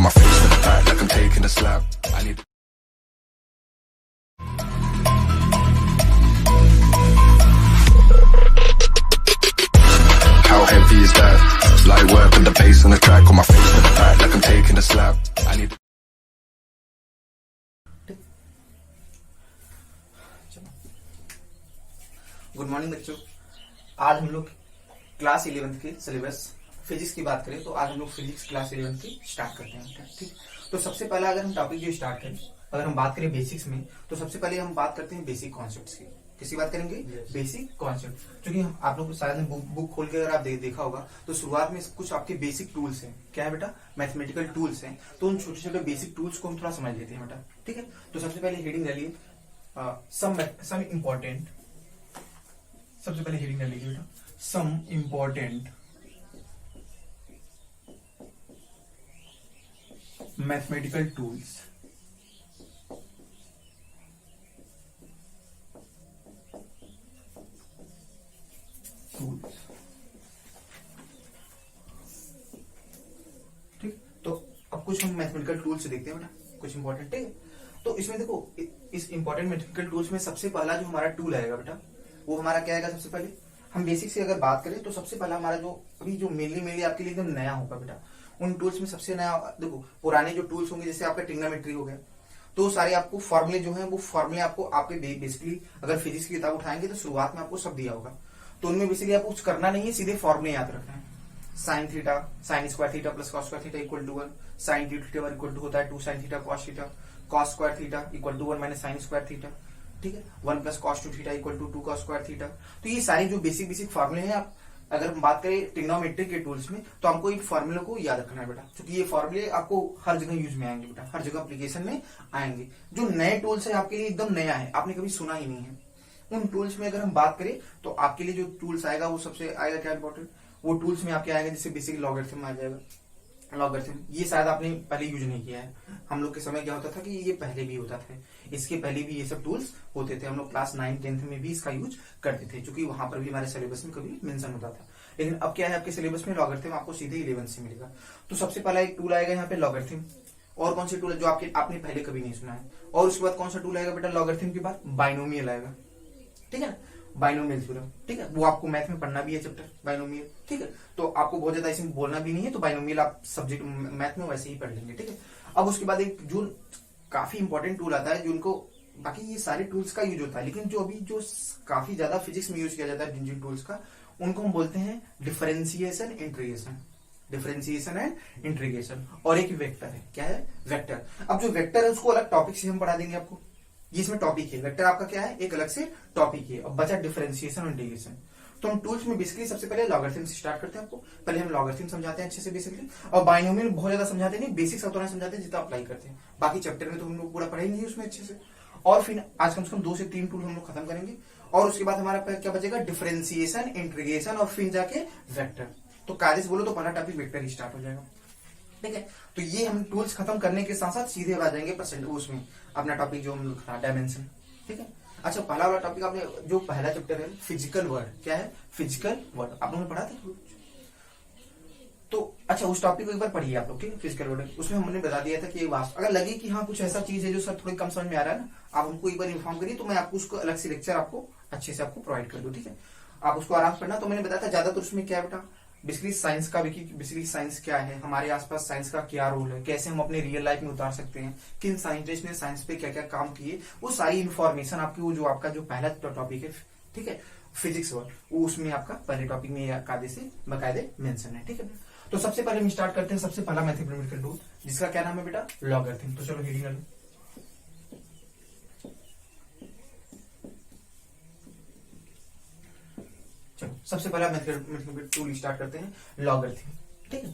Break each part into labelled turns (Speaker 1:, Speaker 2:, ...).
Speaker 1: on my face to the back like I'm taking a slap. I need How heavy is that? Light work with the bass on the track on my face to the back like I'm taking a slap. I need
Speaker 2: good morning बच्चों। आज हम लोग class 11th के syllabus physics की बात करें तो आज हम लोग फिजिक्स क्लास 11th की स्टार्ट करते हैं। ठीक, तो सबसे पहला अगर हम टॉपिक जो स्टार्ट करें, अगर हम बात करें बेसिक्स में, तो सबसे पहले हम बात करते हैं बेसिक कॉन्सेप्ट्स की। किसकी बात करेंगे? Basic concept. क्योंकि आप लोग शायद बुक खोल के अगर आप देखा होगा तो शुरुआत में कुछ आपके बेसिक टूल्स हैं। क्या है बेटा? मैथमेटिकल टूल्स हैं। तो उन छोटे छोटे बेसिक टूल्स को हम थोड़ा समझ लेते हैं बेटा। ठीक है, तो सबसे पहले हेडिंग ले लिए सम इम्पोर्टेंट। सबसे पहले हेडिंग डालिए बेटा सम इंपॉर्टेंट मैथमेटिकल टूल्स। ठीक, तो अब कुछ हम मैथमेटिकल टूल्स देखते हैं बेटा, कुछ इंपॉर्टेंट। ठीक है, तो इसमें देखो इस इंपॉर्टेंट मैथमेटिकल टूल्स में सबसे पहला जो हमारा टूल आएगा बेटा वो हमारा क्या आएगा? सबसे पहले हम बेसिक से अगर बात करें तो सबसे पहला हमारा जो अभी जो मेनली आपके लिए एकदम नया होगा बेटा, उन टूल्स में सबसे नया देखो, पुराने जो टूल्स होंगे जैसे आपका ट्रिग्नोमेट्री हो गया, तो सारे आपको फॉर्मुले जो है वो फॉर्मुले आपको आपके बेसिकली अगर फिजिक्स की किताब उठाएंगे तो शुरुआत में आपको सब दिया होगा। तो उनमें बेसिकली आपको कुछ करना नहीं है, सीधे फॉर्मुले याद रखना है। Sine theta sine square theta plus cos square theta equal to 1, sine theta equal to होता है 2 sine theta cos square theta equal to 1 minus sine square theta. ठीक है, 1 plus cos 2 theta equal to 2 cos square theta. तो ये सारी जो basic फॉर्मुले हैं, आप अगर हम बात करें ट्रिग्नोमेट्री के टूल्स में तो हमको इन फॉर्मुले को याद रखना है बेटा, क्योंकि ये फॉर्मुले आपको हर जगह यूज में आएंगे बेटा, हर जगह एप्लीकेशन में आएंगे। जो नए टूल्स है आपके लिए एकदम नया है, आपने कभी सुना ही नहीं है। उन टूल्स में अगर हम बात करें तो आपके लिए जो टूल्स आएगा वो सबसे आएगा क्या इंपॉर्टेंट, वो टूल्स में आपके आएगा जैसे बेसिक लॉगरिथम आ जाएगा। लॉगरिथम ये शायद आपने पहले यूज नहीं किया है। हम लोग के समय क्या होता था कि ये पहले भी होता था, इसके पहले भी ये सब टूल्स होते थे। हम लोग क्लास 9 10th में भी इसका यूज करते थे, क्योंकि वहां पर भी हमारे सिलेबस में कभी मेंशन होता था। लेकिन अब क्या है, आपके सिलेबस में लॉगरिथम आपको सीधे 11th से मिलेगा। तो सबसे पहला एक टूल आएगा यहाँ पे लॉगरिथम। और कौन से टूल है जो आपने पहले कभी नहीं सुना है? और उसके बाद कौन सा टूल आएगा बेटा लॉगरिथम के बाद? बाइनोमियल आएगा। ठीक है, बाइनोमियल थ्योरम। ठीक है, वो आपको मैथ में पढ़ना भी है चैप्टर बाइनोमियल। ठीक है, तो आपको बहुत ज्यादा इसमें बोलना भी नहीं है, तो बाइनोमियल आप सब्जेक्ट मैथ में वैसे ही पढ़ लेंगे। ठीक है, अब उसके बाद एक जो काफी इंपॉर्टेंट टूल आता है, जो उनको बाकी ये सारे टूल्स का यूज होता है, लेकिन जो अभी जो काफी ज्यादा फिजिक्स में यूज किया जाता है जिन टूल्स का, उनको हम बोलते हैं differentiation integration. Differentiation and integration. और एक वेक्टर है, क्या है? वेक्टर। अब जो वेक्टर है उसको अलग टॉपिक से हम पढ़ा देंगे आपको, ये इसमें टॉपिक है। वेक्टर आपका क्या है? एक अलग से टॉपिक है। अब बचा डिफरेंशिएशन और इंटीग्रेशन। तो हम टूल्स में बेसिकली सबसे पहले लॉगरिथम से स्टार्ट करते हैं। आपको पहले हम लॉगरिथम समझाते हैं अच्छे से बेसिकली, और बाइनोमियल बहुत ज्यादा समझाते नहीं, बेसिक्स उतना समझाते हैं जितना अप्लाई करते हैं। बाकी चैप्टर में तो हम लोग पूरा पढ़ेंगे उसमें अच्छे से। और फिर आज कम से कम 2 से 3 टूल हम लोग खत्म करेंगे, और उसके बाद हमारा क्या बचेगा? डिफरेंशिएशन, इंटीग्रेशन और फिर जाके वेक्टर। तो कायदे से बोलो तो पहला टॉपिक वेक्टर ही स्टार्ट हो जाएगा। ठीक है, तो ये हम टूल्स खत्म करने के साथ साथ सीधे आ जाएंगे परसेंट उसमें अपना टॉपिक जो हम लोग था डायमेंशन। ठीक है, अच्छा पहला वाला टॉपिक आपने जो पहला चैप्टर है फिजिकल वर्ड, क्या है? फिजिकल वर्ड आप लोगों ने पढ़ा था तो अच्छा उस टॉपिक को एक बार पढ़िए आप लोग। ठीक है, फिजिकल वर्ड उसमें हमने बता दिया था कि अगर लगे कि हाँ कुछ ऐसा चीज है जो सर थोड़ी कम समझ में आ रहा है ना, आप हमको एक बार इन्फॉर्म करिए, तो मैं आपको उसको अलग से लेक्चर आपको अच्छे से आपको प्रोवाइड कर दूं। ठीक है, आप उसको आराम से पढ़ना। तो मैंने बताया था ज्यादातर उसमें क्या है बेटा, बेसिकली साइंस का, बेसिकली साइंस क्या है, हमारे आसपास साइंस का क्या रोल है, कैसे हम अपने रियल लाइफ में उतार सकते हैं, किन साइंटिस्ट ने साइंस पे क्या क्या काम किए, वो सारी इन्फॉर्मेशन आपकी वो जो आपका जो पहला टॉपिक है, ठीक है, फिजिक्स वर्ड, वो उसमें आपका पहले टॉपिक में बाकायदे मेंशन है। ठीक है, तो सबसे पहले हम स्टार्ट करते हैं सबसे पहला मैथमेटिकल टूल, जिसका क्या नाम है बेटा? लॉगरिथम। तो चलो हेडिंग डालो। चलो सबसे पहला मैथमेटिकल टूल स्टार्ट करते हैं लॉगरिथम। ठीक है,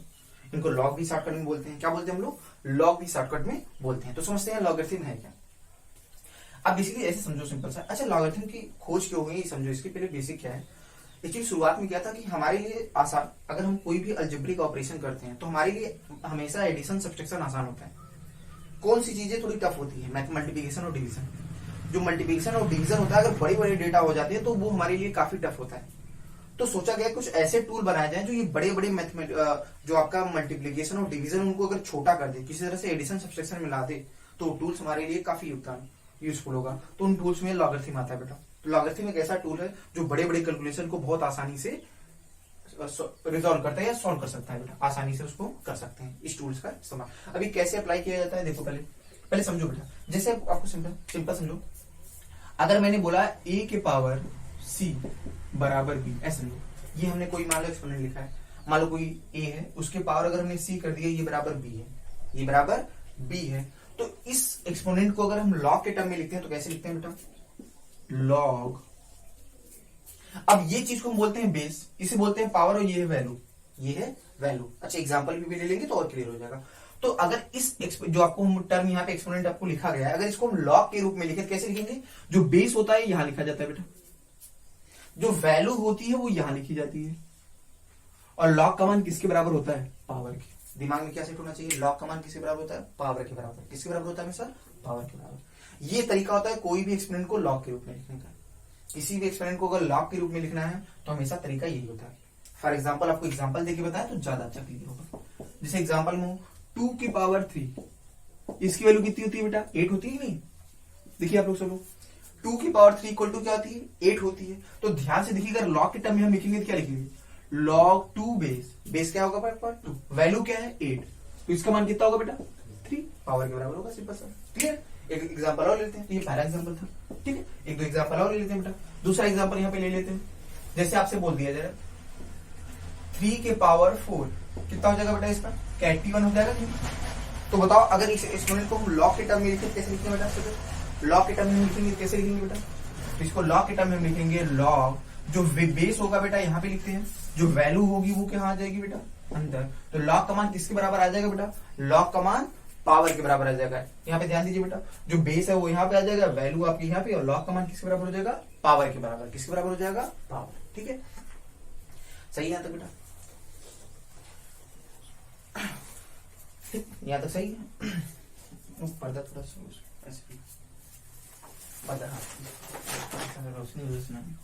Speaker 2: इनको लॉग भी शॉर्टकट में बोलते हैं। क्या बोलते हैं हम लोग? लॉग भी शॉर्टकट में बोलते हैं। तो समझते हैं लॉगरिथम है क्या। अब बेसिकली ऐसे समझो सिंपल सा। अच्छा लॉगरिथम की खोज क्यों हुई समझो, इसके पहले बेसिक क्या है। एक्चुअली शुरुआत में क्या था कि हमारे लिए आसान, अगर हम कोई भी अलजेब्रिक ऑपरेशन करते हैं तो हमारे लिए हमेशा एडिशन सब्सट्रैक्शन आसान होता है। कौन सी चीजें थोड़ी टफ होती है? मल्टीप्लिकेशन और डिवीजन। जो मल्टीप्लिकेशन और डिवीजन होता है, अगर बड़े बड़े डेटा हो जाते हैं तो वो हमारे लिए काफी टफ होता है। तो सोचा गया कुछ ऐसे टूल बनाए जाएं जो ये बड़े बड़े जो आपका मल्टीप्लीकेशन और डिवीजन उनको अगर छोटा कर दे, किसी तरह से एडिशन सब्सट्रैक्शन मिला दे, तो टूल्स हमारे लिए काफी यूजफुल होगा। तो उन टूल्स में लॉगरिथम आता है बेटा। तो लॉगरिथम एक ऐसा टूल है जो बड़े बड़े कैलकुलेशन को बहुत आसानी से रिजॉल्व करता है या सॉल्व कर सकता है बेटा, आसानी से उसको कर सकते हैं इस टूल्स का इस्तेमाल। अभी कैसे अप्लाई किया जाता है देखो, पहले समझो बेटा। जैसे आपको सिंपल समझो, अगर मैंने बोला a के पावर c बराबर b, ऐसे लो, ये हमने कोई मान लो एक्सपोनेंट लिखा है, मान लो कोई a है, उसके पावर अगर हमने c कर दिया, ये बराबर b है, ये बराबर b है। तो इस एक्सपोनेंट को अगर हम लॉग के टर्म में लिखते हैं तो कैसे लिखते हैं बेटा, लॉग। अब ये चीज को हम बोलते हैं बेस, इसे बोलते हैं पावर, और ये है वैल्यू, ये है वैल्यू। अच्छा एग्जांपल भी ले लेंगे तो और क्लियर हो जाएगा। तो अगर इस जो आपको टर्म यहाँ पे एक्सपोनेंट आपको लिखा गया है, अगर इसको हम लॉग के रूप में लिखे कैसे लिखेंगे, जो बेस होता है यहां लिखा जाता है बेटा, जो वैल्यू होती है वो यहां लिखी जाती है, और लॉग का मान किसके बराबर होता है, पावर के। दिमाग में क्या सेट होना चाहिए, लॉग का मान किसके बराबर होता है, पावर के बराबर। किसके बराबर होता है हमेशा, पावर के बराबर। ये तरीका होता है कोई भी एक्सपोनेंट को लॉग के रूप में लिखने का। किसी भी एक्सपोनेंट को अगर लॉग के रूप में लिखना है तो हमेशा तरीका यही होता है। फॉर एग्जाम्पल आपको एग्जाम्पल देके बताया तो ज्यादा अच्छा क्लियर होगा। जैसे एग्जाम्पल में 2 की पावर 3, इसकी वैल्यू कितनी होती है बेटा, 8 होती है नहीं। देखिए आप लोग सब 2 की पावर 3 इक्वल टू क्या होती है, 8 होती है। तो ध्यान से देखिए, अगर लॉग के टर्म में हम लिखेंगे तो क्या लिखेंगे, लॉग 2 बेस, बेस क्या होगा पावर 2, वैल्यू क्या है 8, तो इसका मान कितना होगा बेटा 3, पावर के बराबर होगा, सिंपल सा। क्लियर। एक एग्जाम्पल और लेते हैं, तो ये पहला एग्जाम्पल था, ठीक है। एक दो एग्जाम्पल और ले लेते हैं बेटा। दूसरा एग्जाम्पल यहाँ पे ले लेते हैं। जैसे आपसे बोल दिया जाए 3 के पावर 4 कितना हो जाएगा बेटा, इसका क्या 81 हो जाएगा नहीं? तो बताओ अगर इस एक्सपोनेंट को हम लॉग के टर्म में लिखें कैसे लिखेंगे बेटा, लॉग के टर्म में लिखेंगे कैसे लिखेंगे बेटा, तो इसको लॉग के टर्म में लिखेंगे लॉग, जो बेस होगा बेटा यहाँ पे लिखते हैं, जो वैल्यू होगी वो कहाँ आ जाएगी बेटा, अंदर। तो लॉग का मान किसके बराबर आ जाएगा बेटा, लॉग का मान पावर के बराबर आ जाएगा। यहाँ पे ध्यान दीजिए बेटा, जो बेस है वो यहाँ पे आ जाएगा, वैल्यू आपकी यहाँ पे, और लॉग का मान किसके बराबर हो जाएगा, पावर के बराबर। किसके बराबर हो जाएगा, पावर। ठीक है, सही है तो बेटा, यहाँ तक सही है। पर्दा थोड़ा ऐसे पर्दा, हाँ रोशनी,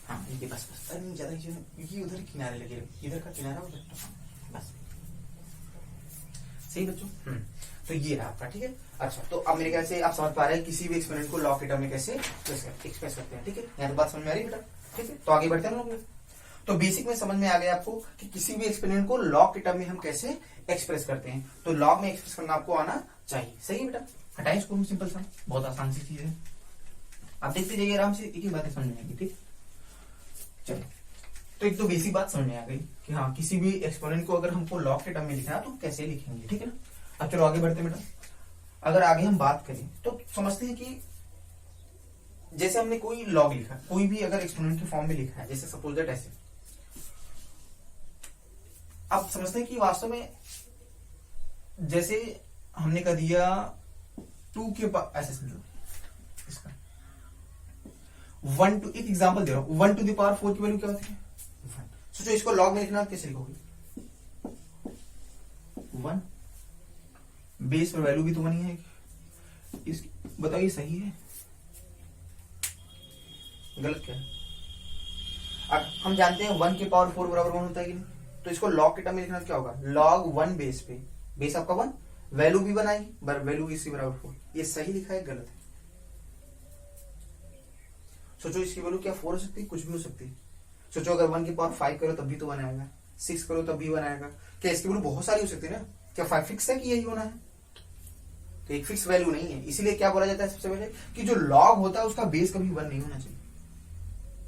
Speaker 2: हाँ ये बस नहीं ज्यादा, ये उधर किनारे लगे, इधर का किनारा उधर, बस सही बच्चों। तो ये रहा आपका, ठीक है। अच्छा तो अब मेरे ख्याल से आप समझ पा रहे हैं किसी भी एक्सपेरिमेंट को लॉग के टर्म में कैसे एक्सप्रेस करते हैं, ठीक है। यहाँ तो बात समझ में आ रही है बेटा, ठीक है। तो आगे बढ़ते हैं लोग। तो बेसिक में समझ में आ गया आपको कि किसी भी एक्सपेरिमेंट को लॉग के टर्म में हम कैसे एक्सप्रेस करते हैं। तो लॉग में एक्सप्रेस करना आपको आना चाहिए, सही है बेटा। हटाइए इसको, सिंपल सा, बहुत आसान सी चीज है। आप देखते जाइए आराम से, एक ही बातें समझ में आएगी, ठीक। चलो तो एक तो बेसिक बात समझ में आ गई कि हाँ किसी भी एक्सपोनेंट को अगर हमको लॉग के टर्म में लिखना है तो कैसे लिखेंगे, ठीक है ना। अब चलो आगे बढ़ते बेटा। अगर आगे हम बात करें तो समझते हैं कि जैसे हमने कोई लॉग लिखा, कोई भी अगर एक्सपोनेंट के फॉर्म में लिखा है, जैसे सपोज दैट ऐसे, अब समझते हैं कि वास्तव में जैसे हमने कर दिया 2 के ऐसे समझो इसका 1 टू, एक एग्जांपल दे रहा हूं, 1 टू द पावर 4 की वैल्यू क्या होती है 1। सोचो इसको लॉग में लिखना कैसे लिखोगे 1, बेस पर वैल्यू भी तो 1 ही है। इस बताओ ये सही है गलत क्या है। अब हम जानते हैं 1 के पावर 4 बराबर 1 होता है कि नहीं, तो इसको लॉग के टर्म में लिखना क्या होगा, लॉग 1 बेस पे, बेस आपका 1, वैल्यू भी 1 आएगी, वैल्यू इसी बराबर 4। ये सही लिखा है गलत है। सोचो इसकी वैल्यू क्या 4 हो सकती है, कुछ भी हो सकती है। सोचो अगर 1 की पावर 5 करो तब भी तो 1 आएगा, 6 करो तब भी 1 आएगा। क्या इसकी वैल्यू बहुत सारी हो सकती है ना, क्या 5 फिक्स है कि यही होना है, तो एक फिक्स वैल्यू नहीं है। इसीलिए क्या बोला जाता है सबसे पहले कि जो लॉग होता है उसका बेस कभी 1 नहीं होना चाहिए।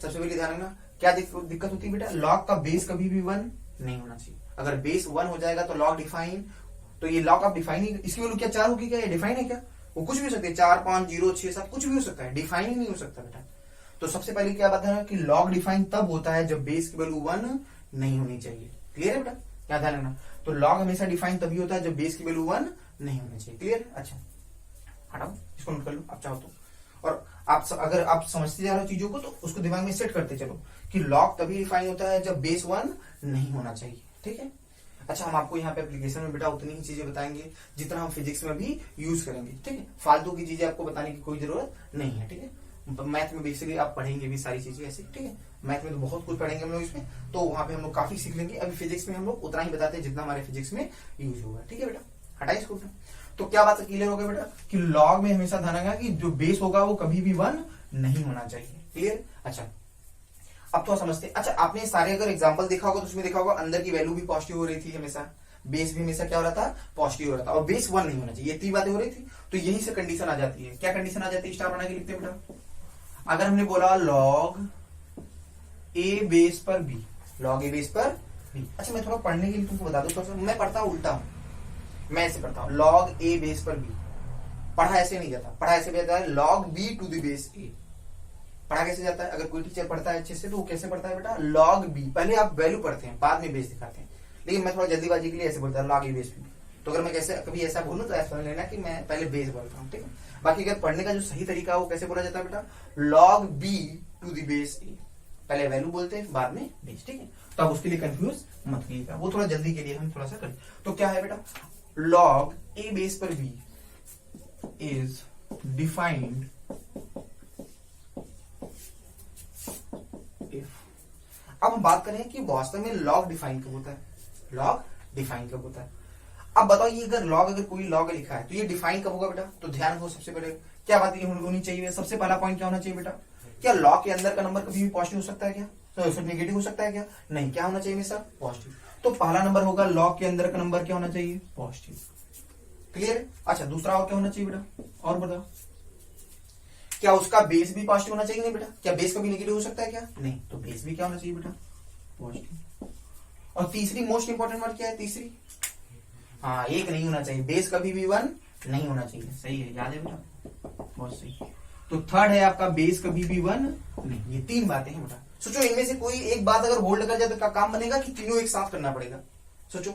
Speaker 2: सबसे पहले ध्यान रखना क्या दिक्कत होती है बेटा, लॉग का बेस कभी भी 1 नहीं होना चाहिए। अगर बेस 1 हो जाएगा तो लॉग डिफाइन, तो ये लॉग आप डिफाइन ही, इसकी वैल्यू क्या 4 होगी, क्या ये डिफाइन है क्या, वो कुछ भी हो सकती है, 4 5 0 6 7 कुछ भी हो सकता है, डिफाइन ही नहीं हो सकता बेटा। तो सबसे पहले क्या बात है कि लॉग डिफाइन तब होता है जब बेस की वैल्यू 1 नहीं होनी चाहिए। क्लियर है बेटा, क्या ध्यान रखना। तो लॉग हमेशा डिफाइन तभी होता है जब बेस की वैल्यू 1 नहीं होनी चाहिए। क्लियर। अच्छा हटाओ इसको, नोट कर लो आप चाहो तो। और अगर आप समझते जा रहे हो चीजों को तो उसको दिमाग में सेट करते चलो कि लॉग तभी डिफाइन होता है जब बेस 1 नहीं होना चाहिए, ठीक है। अच्छा हम आपको यहाँ पे एप्लीकेशन में बेटा उतनी ही चीजें बताएंगे जितना हम फिजिक्स में भी यूज करेंगे, ठीक है। फालतू की चीजें आपको बताने की कोई जरूरत नहीं है, ठीक है। मैथ में बेसिकली आप पढ़ेंगे भी सारी चीजें ऐसे, ठीक है। मैथ में तो बहुत कुछ पढ़ेंगे हम लोग इसमें, तो वहां पे हम लोग काफी सीख लेंगे। अभी फिजिक्स में हम लोग उतना ही बताते हैं जितना हमारे फिजिक्स में यूज होगा, ठीक है बेटा। हटाइए इसको बेटा। तो क्या बात क्लियर हो गया बेटा कि लॉग में हमेशा ध्यान रखना कि जो बेस होगा वो कभी भी 1 नहीं होना चाहिए। क्लियर। अच्छा अब तो समझते हैं। अच्छा आपने सारे अगर एग्जांपल देखा होगा तो उसमें देखा होगा अंदर की वैल्यू भी पॉजिटिव हो रही थी हमेशा, बेस भी हमेशा क्या हो रहा था, पॉजिटिव हो रहा था, और बेस 1 नहीं होना चाहिए। ये 3 बातें हो रही थी। तो यही से कंडीशन आ जाती है। क्या कंडीशन आ जाती है, स्टार बना के लिखते हैं बेटा। अगर हमने बोला लॉग ए बेस पर बी, लॉग ए बेस पर बी। अच्छा मैं थोड़ा पढ़ने के लिए तुमको बता दूं, थोड़ा सा मैं पढ़ता हूं उल्टा हूं, मैं ऐसे पढ़ता हूं लॉग ए बेस पर बी। पढ़ा ऐसे नहीं जाता, पढ़ा ऐसे जाता है log b to the base a. पढ़ा कैसे जाता है, अगर कोई टीचर पढ़ता है अच्छे से तो वो कैसे पढ़ता है बेटा, लॉग बी, पहले आप वैल्यू पढ़ते हैं बाद में बेस दिखाते हैं, लेकिन मैं थोड़ा जल्दीबाजी के लिए ऐसे बोलता हूँ लॉग ए बेस पे। तो अगर मैं कैसे कभी ऐसा बोलूं तो ऐसा लेना कि मैं पहले बेस बोलता हूँ, ठीक है। बाकी अगर पढ़ने का जो सही तरीका है वो कैसे बोला जाता है बेटा, log b to the base a, पहले वैल्यू बोलते हैं बाद में बेस, ठीक है। तो आप उसके लिए कंफ्यूज मत कीजिएगा, वो थोड़ा जल्दी के लिए हम थोड़ा सा करें। तो क्या है बेटा, लॉग ए बेस पर बी इज डिफाइंड इफ। अब हम बात करें कि वास्तव में लॉग डिफाइन कब होता है, लॉग डिफाइन कब होता है। अब बताओ ये अगर लॉग, अगर कोई लॉग लिखा है तो ये डिफाइन कब होगा बेटा। तो ध्यान रखो सबसे पहले क्या बात होनी चाहिए, सबसे पहला पॉइंट क्या होना चाहिए बेटा, क्या लॉग के अंदर का नंबर कभी भी पॉजिटिव हो सकता है क्या, तो नेगेटिव हो सकता है क्या, नहीं, क्या होना चाहिए हमेशा पॉजिटिव। तो पहला नंबर होगा लॉग के अंदर का नंबर क्या होना चाहिए, पॉजिटिव। क्लियर है। अच्छा दूसरा और क्या होना चाहिए बेटा, और बताओ क्या उसका बेस भी पॉजिटिव होना चाहिए, नहीं बेटा, क्या बेस कभी नेगेटिव हो सकता है क्या, नहीं, तो बेस भी क्या होना चाहिए बेटा, पॉजिटिव। और तीसरी मोस्ट इंपॉर्टेंट वर्ड क्या है, तीसरी, हाँ, एक नहीं होना चाहिए, बेस कभी भी 1 नहीं होना चाहिए। सही है, याद है बेटा, बहुत सही। तो थर्ड है आपका बेस कभी भी 1 नहीं। ये 3 बातें हैं बेटा। सोचो इनमें से कोई एक बात अगर होल्ड कर जाए तो क्या काम बनेगा कि तीनों एक साथ करना पड़ेगा। सोचो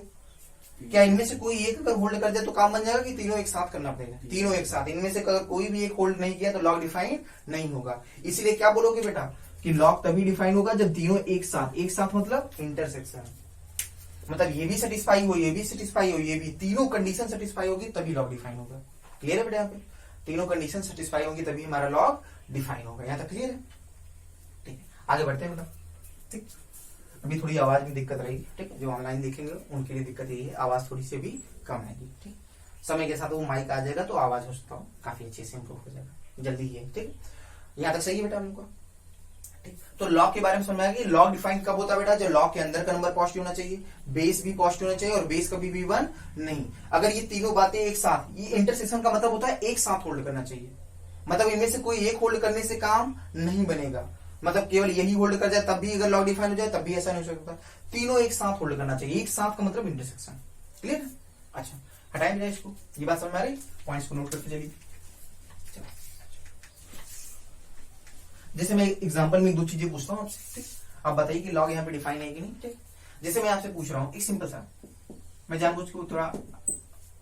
Speaker 2: क्या इनमें से कोई एक अगर होल्ड कर जाए तो काम बन जाएगा कि तीनों एक साथ करना पड़ेगा, तीनों एक साथ। इनमें से अगर कोई भी एक होल्ड नहीं किया तो लॉग डिफाइन नहीं होगा। इसीलिए क्या बोलोगे बेटा कि लॉग तभी डिफाइन होगा जब तीनों एक साथ, एक साथ मतलब इंटरसेक्शन, मतलब ये भी सेटिस्फाई हो, ये भी सेटिस्फाई हो, ये भी, तीनों कंडीशन सेटिस्फाई होगी तभी लॉग डिफाइन होगा। क्लियर है बेटा, यहाँ पे तीनों कंडीशन सेटिस्फाई होगी तभी हमारा लॉग डिफाइन होगा। यहाँ तक क्लियर है, ठीक है। आगे बढ़ते हैं बेटा, ठीक। अभी थोड़ी आवाज में दिक्कत रहेगी, ठीक है, जो ऑनलाइन देखेंगे उनके लिए दिक्कत यही है, आवाज थोड़ी सी भी कम आएगी, ठीक। समय के साथ वो माइक आ जाएगा तो आवाज हो सकता हूँ काफी अच्छे से इंप्रूव हो जाएगा, जल्दी ही है, ठीक। यहाँ तक सही है बेटा हमको, ठीक। तो लॉग के बारे में समझ में आया कि लॉग डिफाइन कब होता है बेटा, जब लॉग के अंदर का नंबर पॉजिटिव होना चाहिए, बेस भी पॉजिटिव होना चाहिए और बेस कभी भी 1 नहीं। अगर ये तीनों बातें एक साथ, ये इंटरसेक्शन का मतलब होता है एक साथ होल्ड करना चाहिए, मतलब इनमें से कोई एक होल्ड करने से काम नहीं बनेगा, मतलब केवल यही होल्ड कर जाए तब भी अगर लॉग डिफाइन हो जाए तब भी ऐसा नहीं हो सकता, तीनों एक साथ होल्ड करना चाहिए। एक साथ का मतलब इंटरसेक्शन। क्लियर है। अच्छा हटाएं बेटा इसको, ये बात समझ में आ रही, पॉइंट्स को नोट करके चलिए। जैसे मैं एग्जांपल में 2 चीजें पूछता हूँ आपसे, ठीक, आप बताइए कि लॉग यहाँ पे डिफाइन है कि नहीं, ठीक। जैसे मैं आपसे पूछ रहा हूँ एक सिंपल सा, मैं जानबूझ के थोड़ा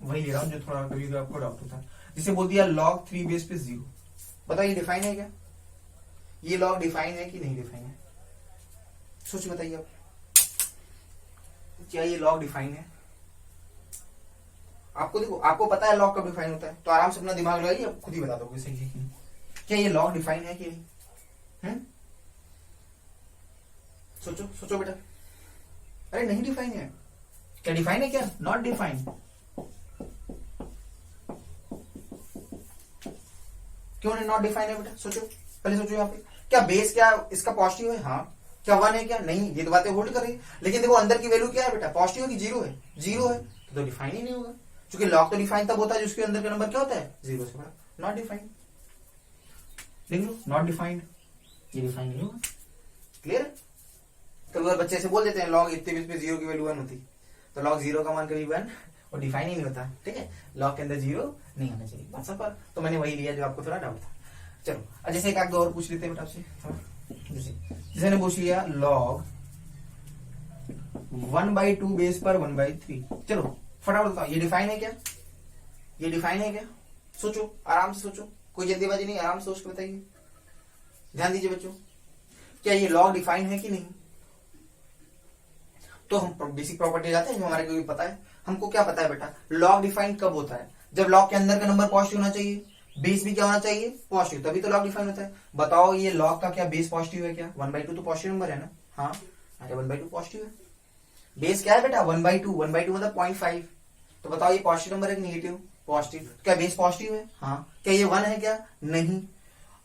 Speaker 2: वही ले रहा हूँ जो थोड़ा कभी आपको डाउट होता है। जैसे बोल दिया लॉग 3 बेस पे 0, बताओ ये डिफाइन है क्या, ये लॉग डिफाइन है कि नहीं डिफाइन है, सोच बताइए आप, क्या ये लॉग डिफाइन है। आपको देखो, आपको पता है लॉग कब डिफाइन होता है, तो आराम से अपना दिमाग लगाइए, आप खुद ही बता दोगे सही है कि नहीं। क्या ये लॉग डिफाइन है कि नहीं, सोचो सोचो बेटा, अरे नहीं डिफाइन है, क्या डिफाइन है, क्या नॉट डिफाइन, क्यों नहीं नॉट डिफाइन है बेटा, सोचो पहले सोचो यहाँ पे, क्या बेस क्या इसका पॉजिटिव है, हाँ, क्या 1 है क्या, नहीं, ये तो बातें होल्ड कर रही है, लेकिन देखो अंदर की वैल्यू क्या है बेटा, पॉजिटिव है कि 0 है, 0 है तो डिफाइन ही नहीं होगा, क्योंकि लॉग तो डिफाइन तब होता है जिसके अंदर का नंबर क्या होता है 0 से बड़ा, नॉट डिफाइंड। देख लो नॉट डिफाइंड, ये डिफाइन नहीं होगा। क्लियर है। कभी बार बच्चे ऐसे बोल देते हैं लॉग इतने बेस पे 0 की वैल्यू 1 होती, तो लॉग 0 का मान कभी 1 और डिफाइन ही नहीं होता, ठीक है, लॉग के अंदर 0 नहीं होना चाहिए, बात सब पर। तो मैंने वही लिया जो आपको थोड़ा डाउट था। चलो जैसे एक आध और पूछ लेते हैं बेटा आपसे, जैसे ने पूछ लिया लॉग 1/2 बेस पर 1/3, चलो फटाफट बताओ ये डिफाइन है क्या, ये डिफाइन है क्या, सोचो आराम से सोचो, कोई जल्दीबाजी नहीं, आराम से सोच के बताइए, ध्यान दीजिए बच्चों, क्या ये लॉग डिफाइन है कि नहीं। तो हम बेसिक प्रॉपर्टी जाते हैं जो हमारे को पता है, हमको क्या पता है बेटा, लॉग डिफाइन कब होता है, जब लॉग के अंदर का नंबर पॉजिटिव होना चाहिए, बेस भी क्या होना चाहिए, पॉजिटिव, तभी तो लॉग डिफाइन होता है। बताओ ये लॉग का क्या बेस पॉजिटिव है क्या? 1/2 तो पॉजिटिव नंबर है ना? हाँ, अरे 1/2 पॉजिटिव है। बेस क्या है बेटा? 1/2, 1/2 मतलब 0.5। तो बताओ ये पॉजिटिव नंबर है कि नेगेटिव? पॉजिटिव। क्या बेस पॉजिटिव है? हाँ। क्या ये 1 है क्या? नहीं।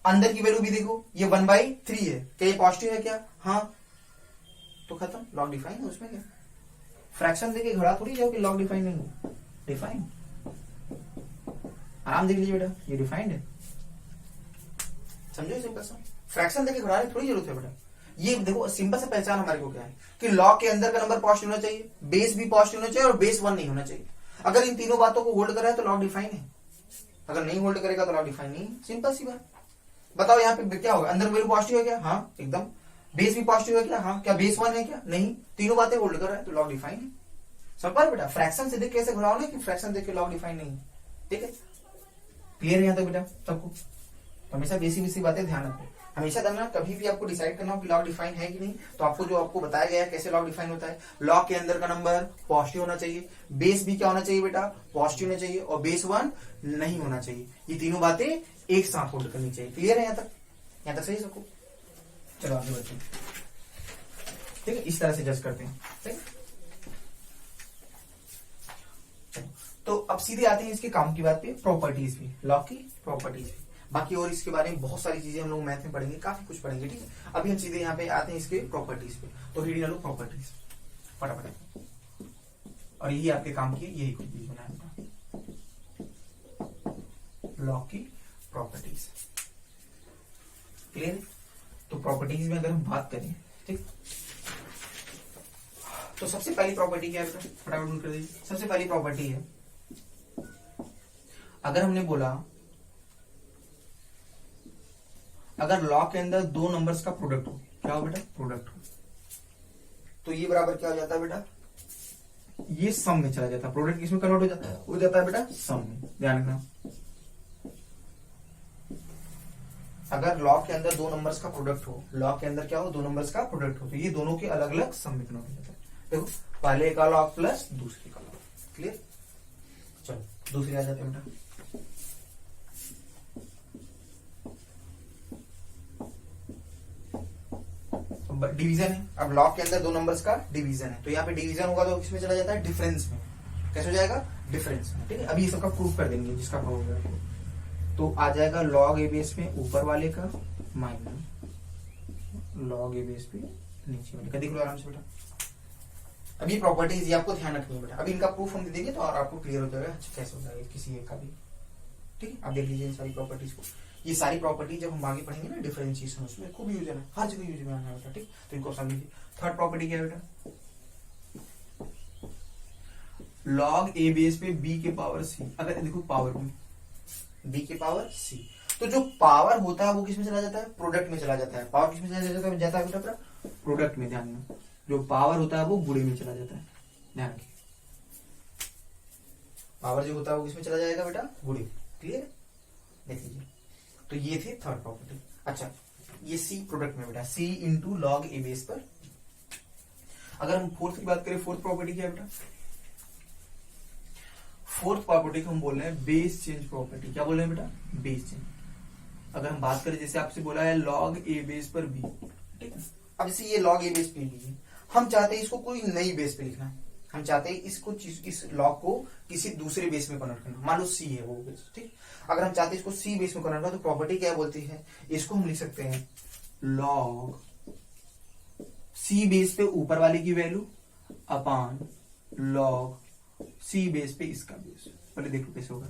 Speaker 2: अंदर की वैल्यू भी देखो, ये 1/3 है, क्या ये पॉजिटिव है क्या? हाँ। तो खत्म, लॉग डिफाइन है। उसमें क्या फ्रैक्शन देके घड़ा थोड़ी जाओ कि लॉग डिफाइन नहीं है, डिफाइन। आराम देख लीजिए बेटा, ये डिफाइंड है, समझो सिंपल सा। फ्रैक्शन देके घड़ाने थोड़ी जरूरत है बेटा। ये देखो सिंपल सा पहचान हमारे को क्या है कि लॉग के अंदर का नंबर पॉजिटिव होना चाहिए, बेस भी पॉजिटिव होना चाहिए और बेस 1 नहीं होना चाहिए। अगर इन तीनों बातों को होल्ड कर रहा है तो लॉग डिफाइन है, अगर नहीं होल्ड करेगा तो लॉग डिफाइन नहीं। सिंपल सी बात। बताओ यहाँ पे क्या होगा? अंदर वैल्यू पॉजिटिव है क्या? हाँ एकदम। बेस भी पॉजिटिव है क्या? हाँ। क्या बेस 1 है क्या? नहीं। तीनों बातें होल्ड कर रहा है तो लॉग डिफाइन है। समझ बेटा, फ्रैक्शन से देख कैसे घुराओ ना कि फ्रैक्शन देख के लॉग डिफाइन नहीं है। ठीक है, क्लियर है यहाँ तक बेटा सबको? तो हमेशा बेसिक बातें ध्यान रखो। हमेशा करना, कभी भी आपको डिसाइड करना हो कि लॉग डिफाइन है कि नहीं, तो आपको जो आपको बताया गया है कैसे लॉग डिफाइन होता है, लॉग के अंदर का नंबर पॉजिटिव होना चाहिए, बेस भी क्या होना चाहिए बेटा? पॉजिटिव होना चाहिए, और बेस 1 नहीं होना चाहिए। ये तीनों बातें एक साथ होल्ड करनी चाहिए। क्लियर है यहाँ तक? यहाँ तक सही सबको? चलो आगे बढ़ते हैं। ठीक है, इस तरह से जज करते हैं। ठीक, तो अब सीधे आते हैं इसके काम की बात पे, प्रॉपर्टीज भी, लॉग की प्रॉपर्टीज भी। बाकी और इसके बारे में बहुत सारी चीजें हम लोग मैथ में पढ़ेंगे, काफी कुछ पढ़ेंगे। ठीक है, अभी हम सीधे यहाँ पे आते हैं इसके प्रॉपर्टीज पे। तो रीडिंग लो प्रॉपर्टीज फटाफट, और यही आपके काम की, यही कुछ भी बनाया लॉग की प्रॉपर्टीज। क्लियर? तो प्रॉपर्टीज में अगर हम बात करें, ठीक, तो सबसे पहली प्रॉपर्टी क्या है बेटा? फटाफट नोट कर दीजिए। सबसे पहली प्रॉपर्टी है, अगर हमने बोला अगर लॉग के अंदर दो नंबर्स का प्रोडक्ट हो, क्या हो बेटा? प्रोडक्ट हो, तो ये बराबर क्या हो जाता है बेटा? ये सम में चला जाता है। प्रोडक्ट किसमें कन्वर्ट हो जाता है बेटा? सम में। ध्यान रखना, अगर लॉग के अंदर दो नंबर्स का प्रोडक्ट हो, लॉग के अंदर क्या हो? दो नंबर्स का प्रोडक्ट हो, तो ये दोनों के अलग अलग सम में कन्वर्ट हो जाता है। देखो, पहले का लॉग प्लस दूसरे का लॉग। क्लियर? चलो दूसरी आ जाते हैं बेटा। डिवीजन है, अब लॉग के अंदर दो नंबर्स का डिवीजन है, तो यहाँ पे डिवीजन होगा तो किसमें चला जाता है? डिफरेंस में। कैसे हो जाएगा? डिफरेंस में। ठीक है, अभी ये सबका प्रूफ कर देंगे जिसका प्रूफ होगा आपको। तो आ जाएगा लॉग ए बेस में ऊपर वाले का माइनस लॉग ए बेस पे नीचे वाले का। देख लो आराम से बेटा। अब ये प्रॉपर्टीज ये आपको ध्यान रखनी है बेटा। अभी इनका प्रूफ हम दे देंगे तो और आपको क्लियर हो जाएगा अच्छा कैसे हो जाएगा किसी एक का भी। ठीक है, आप देख लीजिए इन सारी प्रॉपर्टीज को। ये सारी प्रॉपर्टी जब हम आगे पढ़ेंगे ना डिफरेंशिएशन, उसमें खूब यूज है, हर जगह यूज में आना है बेटा। ठीक, तो इनको समझ लीजिए। थर्ड प्रॉपर्टी क्या है बेटा? लॉग ए बेस पे बी के पावर सी। अगर देखो पावर में बी के पावर सी, तो जो पावर होता है वो किसमें चला जाता है? प्रोडक्ट में चला जाता है। पावर किसमें चला जाता है बेटा? प्रोडक्ट में। ध्यान में, जो पावर होता है वो गुणे में चला जाता है। ध्यान रखिए, पावर जो होता है वो किसमें चला जाएगा बेटा? गुणे। क्लियर? देख लीजिए, तो ये थी थर्ड प्रॉपर्टी। अच्छा, ये सी प्रोडक्ट में बेटा, सी इंटू लॉग ए बेस पर। अगर हम फोर्थ की बात करें, फोर्थ प्रॉपर्टी क्या है बेटा? फोर्थ प्रॉपर्टी को हम बोल रहे हैं बेस चेंज प्रॉपर्टी। क्या बोल रहे हैं बेटा? Base change. अगर हम बात करें, जैसे आपसे बोला है लॉग ए बेस पर बी, ठीक है, अब जैसे ये लॉग ए बेस पे लीजिए, हम चाहते हैं इसको कोई नई बेस पे लिखना, हम चाहते हैं इसको इस लॉग को किसी दूसरे बेस में कन्वर्ट करना। मान लो सी है वो बेस, ठीक। अगर हम चाहते हैं इसको सी बेस में कन्वर्ट करना, तो प्रॉपर्टी क्या बोलती है? इसको हम लिख सकते हैं लॉग सी बेस पे ऊपर वाले की वैल्यू अपान लॉग सी बेस पे इसका बेस। पहले देखो कैसे होगा।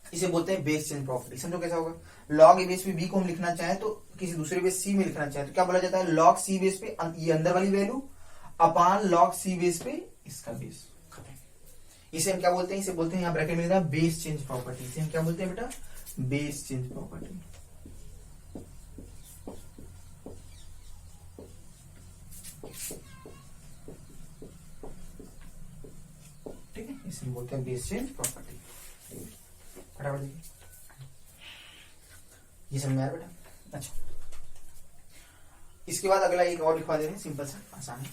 Speaker 2: इसे बोलते हैं बेस चेंज प्रॉपर्टी। समझो कैसा होगा? लॉग ए बेस पे बी को हम लिखना चाहें तो किसी दूसरे बेस सी में लिखना चाहें तो क्या बोला जाता है? लॉग सी बेस पे ये अंदर वाली वैल्यू अपान लॉग सी बेस पे इसका बेस। खत्म। इसे हम क्या बोलते हैं? इसे बोलते हैं, यहाँ ब्रैकेट में लिखा है बेस चेंज प्रॉपर्टी। इसे हम क्या बोलते हैं बेटा? Base change property. ठीक है, इसे बोलते हैं बेस चेंज प्रॉपर्टी। फटाफट देखिए, ये समझ में आया बेटा? अच्छा, इसके बाद अगला एक और लिखवा दे रहे हैं, सिंपल सा, आसान है।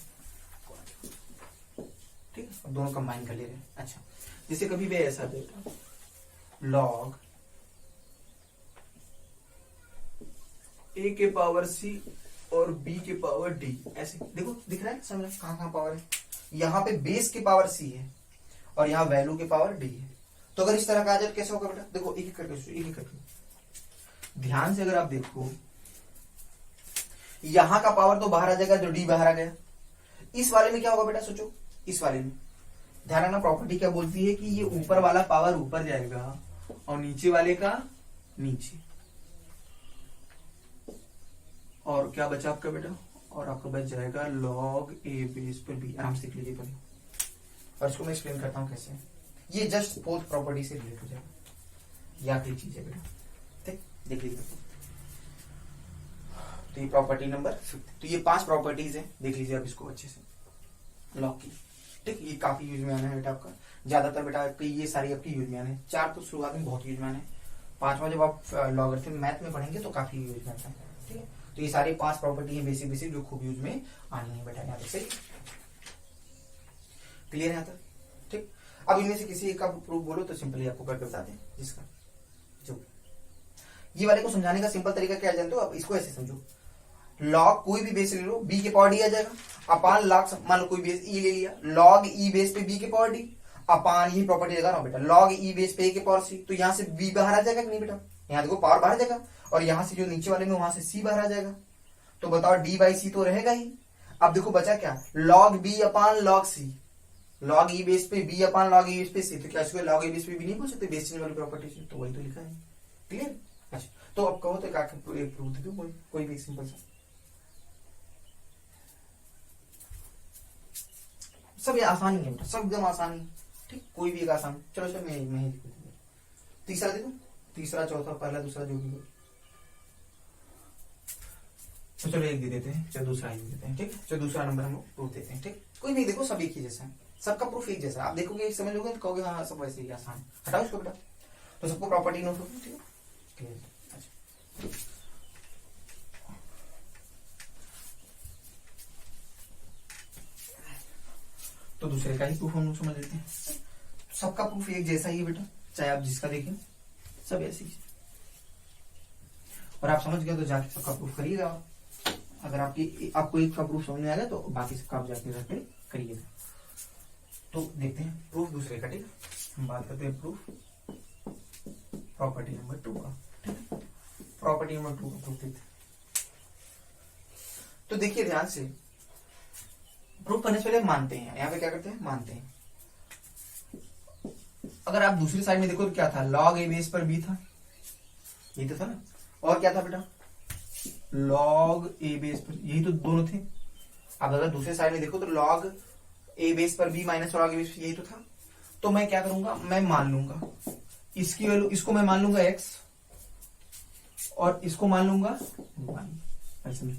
Speaker 2: ठीक है, दोनों कंबाइन कर ले रहे हैं। अच्छा, जैसे कभी भी ऐसा देता लॉग a के पावर c और b के पावर d। ऐसे देखो दिख रहा है, समझ कहां पावर है। यहाँ पे बेस के पावर c है और यहाँ वैल्यू के पावर d है। तो अगर इस तरह का आ जाए कैसे होगा बेटा, देखो एक एक करके ध्यान से अगर आप देखो, यहां का पावर तो बाहर आ जाएगा, जो d बाहर आ गया। इस वाले में क्या होगा बेटा, सोचो इस वाले में ध्यान रखना, प्रॉपर्टी क्या बोलती है कि ये ऊपर वाला पावर ऊपर जाएगा और नीचे वाले का नीचे। और क्या बचा आपका बेटा, और आपका बच जाएगा लॉग ए बेस पर बी। आराम से लिख लीजिए पहले, और इसको मैं एक्सप्लेन करता हूं कैसे। ये जस्ट फोर्थ प्रॉपर्टी से रिलेट हो जाएगा, या कोई चीज है बेटा, ठीक देख लीजिए। तो ये प्रॉपर्टी नंबर 5। तो ये 5 प्रॉपर्टीज है, देख लीजिए आप इसको अच्छे से लॉग की, ठीक। ये काफी यूज में आना है बेटा आपका, ज्यादातर बेटा आपकी ये सारी आपकी यूज में आने। 4 तो शुरुआत में बहुत यूज में आने, 5वां जब आप लॉगरिथम मैथ में पढ़ेंगे तो काफी यूज में आता है, ठीक है। तो ये सारी 5 प्रॉपर्टी है बेसिक जो खूब यूज में आनी है बेटा, यहाँ तक सही क्लियर है यहाँ तक, ठीक। अब इनमें से किसी एक का प्रूफ बोलो तो सिंपली आपको करके बता दें। जिसका जो ये वाले को समझाने का सिंपल तरीका क्या जानते हो आप, इसको ऐसे समझो, लॉग कोई भी बेस ले लो, बी के पावर डी आ जाएगा, अपान लॉग, मान लो कोई बेस ई ले लिया, लॉग ई बेस पे बी के पावर डी, अपान ही प्रॉपर्टी लगा रहा हूं बेटा, लॉग ई बेस पे ए के पावर सी। तो यहां से बी बाहर आ जाएगा कि नहीं बेटा, यहाँ देखो पावर बाहर जाएगा, और यहां से जो नीचे वाले में वहां से सी बाहर आ जाएगा। तो बताओ डी बाई सी तो रहेगा ही। अब देखो बचा क्या, लॉग बी अपान लॉग सी, लॉग ई बेस पे बी अपान लॉग ई बेस पे सी। तो क्या इसको लॉग ई बेस पे भी नहीं बोल सकते बेस चेंज वाली प्रॉपर्टी से, तो वही तो लिखा है, क्लियर। अच्छा तो अब कहो तो क्या प्रूफ दे दो, कोई भी सिंपल सा, सब ये आसानी है बेटा, सब एकदम आसानी, ठीक। कोई भी एक आसान, चलो सर मैं ही लिख दूंगा। तीसरा देखो, तीसरा चौथा पहला दूसरा जो भी हो, तो चलो एक दे देते हैं, चलो दूसरा ही दे देते हैं, ठीक। चलो दूसरा नंबर हम लोग प्रूफ देते हैं, ठीक। कोई नहीं, देखो सब एक ही जैसा है, सबका प्रूफ एक जैसा। आप देखोगे समझ लोगे, कहोगे हाँ सब वैसे ही आसान, हटाओ इसको बेटा। तो सबको प्रॉपर्टी नोट हो, ठीक है। अच्छा तो दूसरे का ही प्रूफ हम लोग समझ लेते हैं। सबका प्रूफ एक जैसा ही है बेटा, चाहे आप जिसका देखें सब ऐसे ही। और आप समझ गए तो जाके सबका प्रूफ करिएगा। अगर आपको एक का प्रूफ समझ में आ गया तो बाकी सबका आप जाके जाके करिएगा। तो देखते हैं प्रूफ दूसरे का, ठीक है। हम बात करते हैं प्रूफ प्रॉपर्टी नंबर 2 का, ठीक है। प्रॉपर्टी नंबर 2 का प्रूफ देखते हैं। तो देखिए ध्यान से, प्रूफ करने से पहले मानते हैं, यहाँ पे क्या करते हैं, मानते हैं। अगर आप दूसरी साइड में देखो तो क्या था, लॉग ए बेस पर बी था, यही तो था ना। और क्या था बेटा, लॉग ए बेस पर, यही तो दोनों थे। अब अगर दूसरे साइड में देखो तो लॉग ए बेस पर B minus log a base पर, यही तो था। तो मैं क्या करूंगा, मैं मान लूंगा इसकी वैल्यू, इसको मैं मान लूंगा x और इसको मान लूंगा y। ऐसे में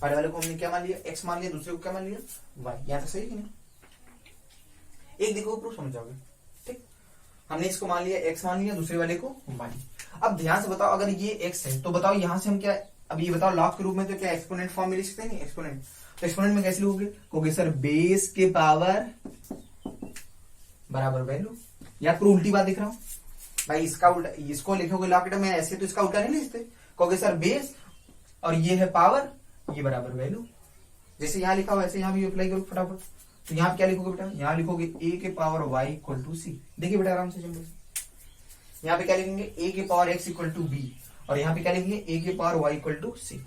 Speaker 2: पहले वाले को हमने क्या मान लिया, x मान लिया, दूसरे को क्या मान लिया, y। यहां तक सही कि नहीं, एक देखो प्रूफ समझ जाओगे, ठीक। हमने इसको मान लिया x मान लिया, दूसरे वाले को y। अब ध्यान से बताओ, अगर ये x है तो बताओ यहां से हम क्या, अब ये बताओ लॉग के रूप में तो क्या एक्सपोनेंट फॉर्म में लिख सकते हैं, नहीं एक्सपोनेंट। तो एक्सपोनेंट में कैसे लिखोगे, कहोगे सर बेस के पावर बराबर वैल्यू, या फिर उल्टी बात दिख रहा हूं भाई, इसका उल्टा, इसको लिखोगे लॉग में ऐसे, तो इसका उल्टा नहीं लिखते, कहोगे सर बेस और ये है पावर, ये बराबर वैल्यू। जैसे यहां लिखा हुआ ऐसे यहां भी अप्लाई करो फटाफट। तो यहां क्या लिखोगे बेटा, यहां लिखोगे a के पावर y इक्वल टू सी। देखिए बेटा आराम से सिंपल, यहाँ पे क्या लिखेंगे a के power x equal to b, और यहाँ पे क्या लिखेंगे a के power y equal to c.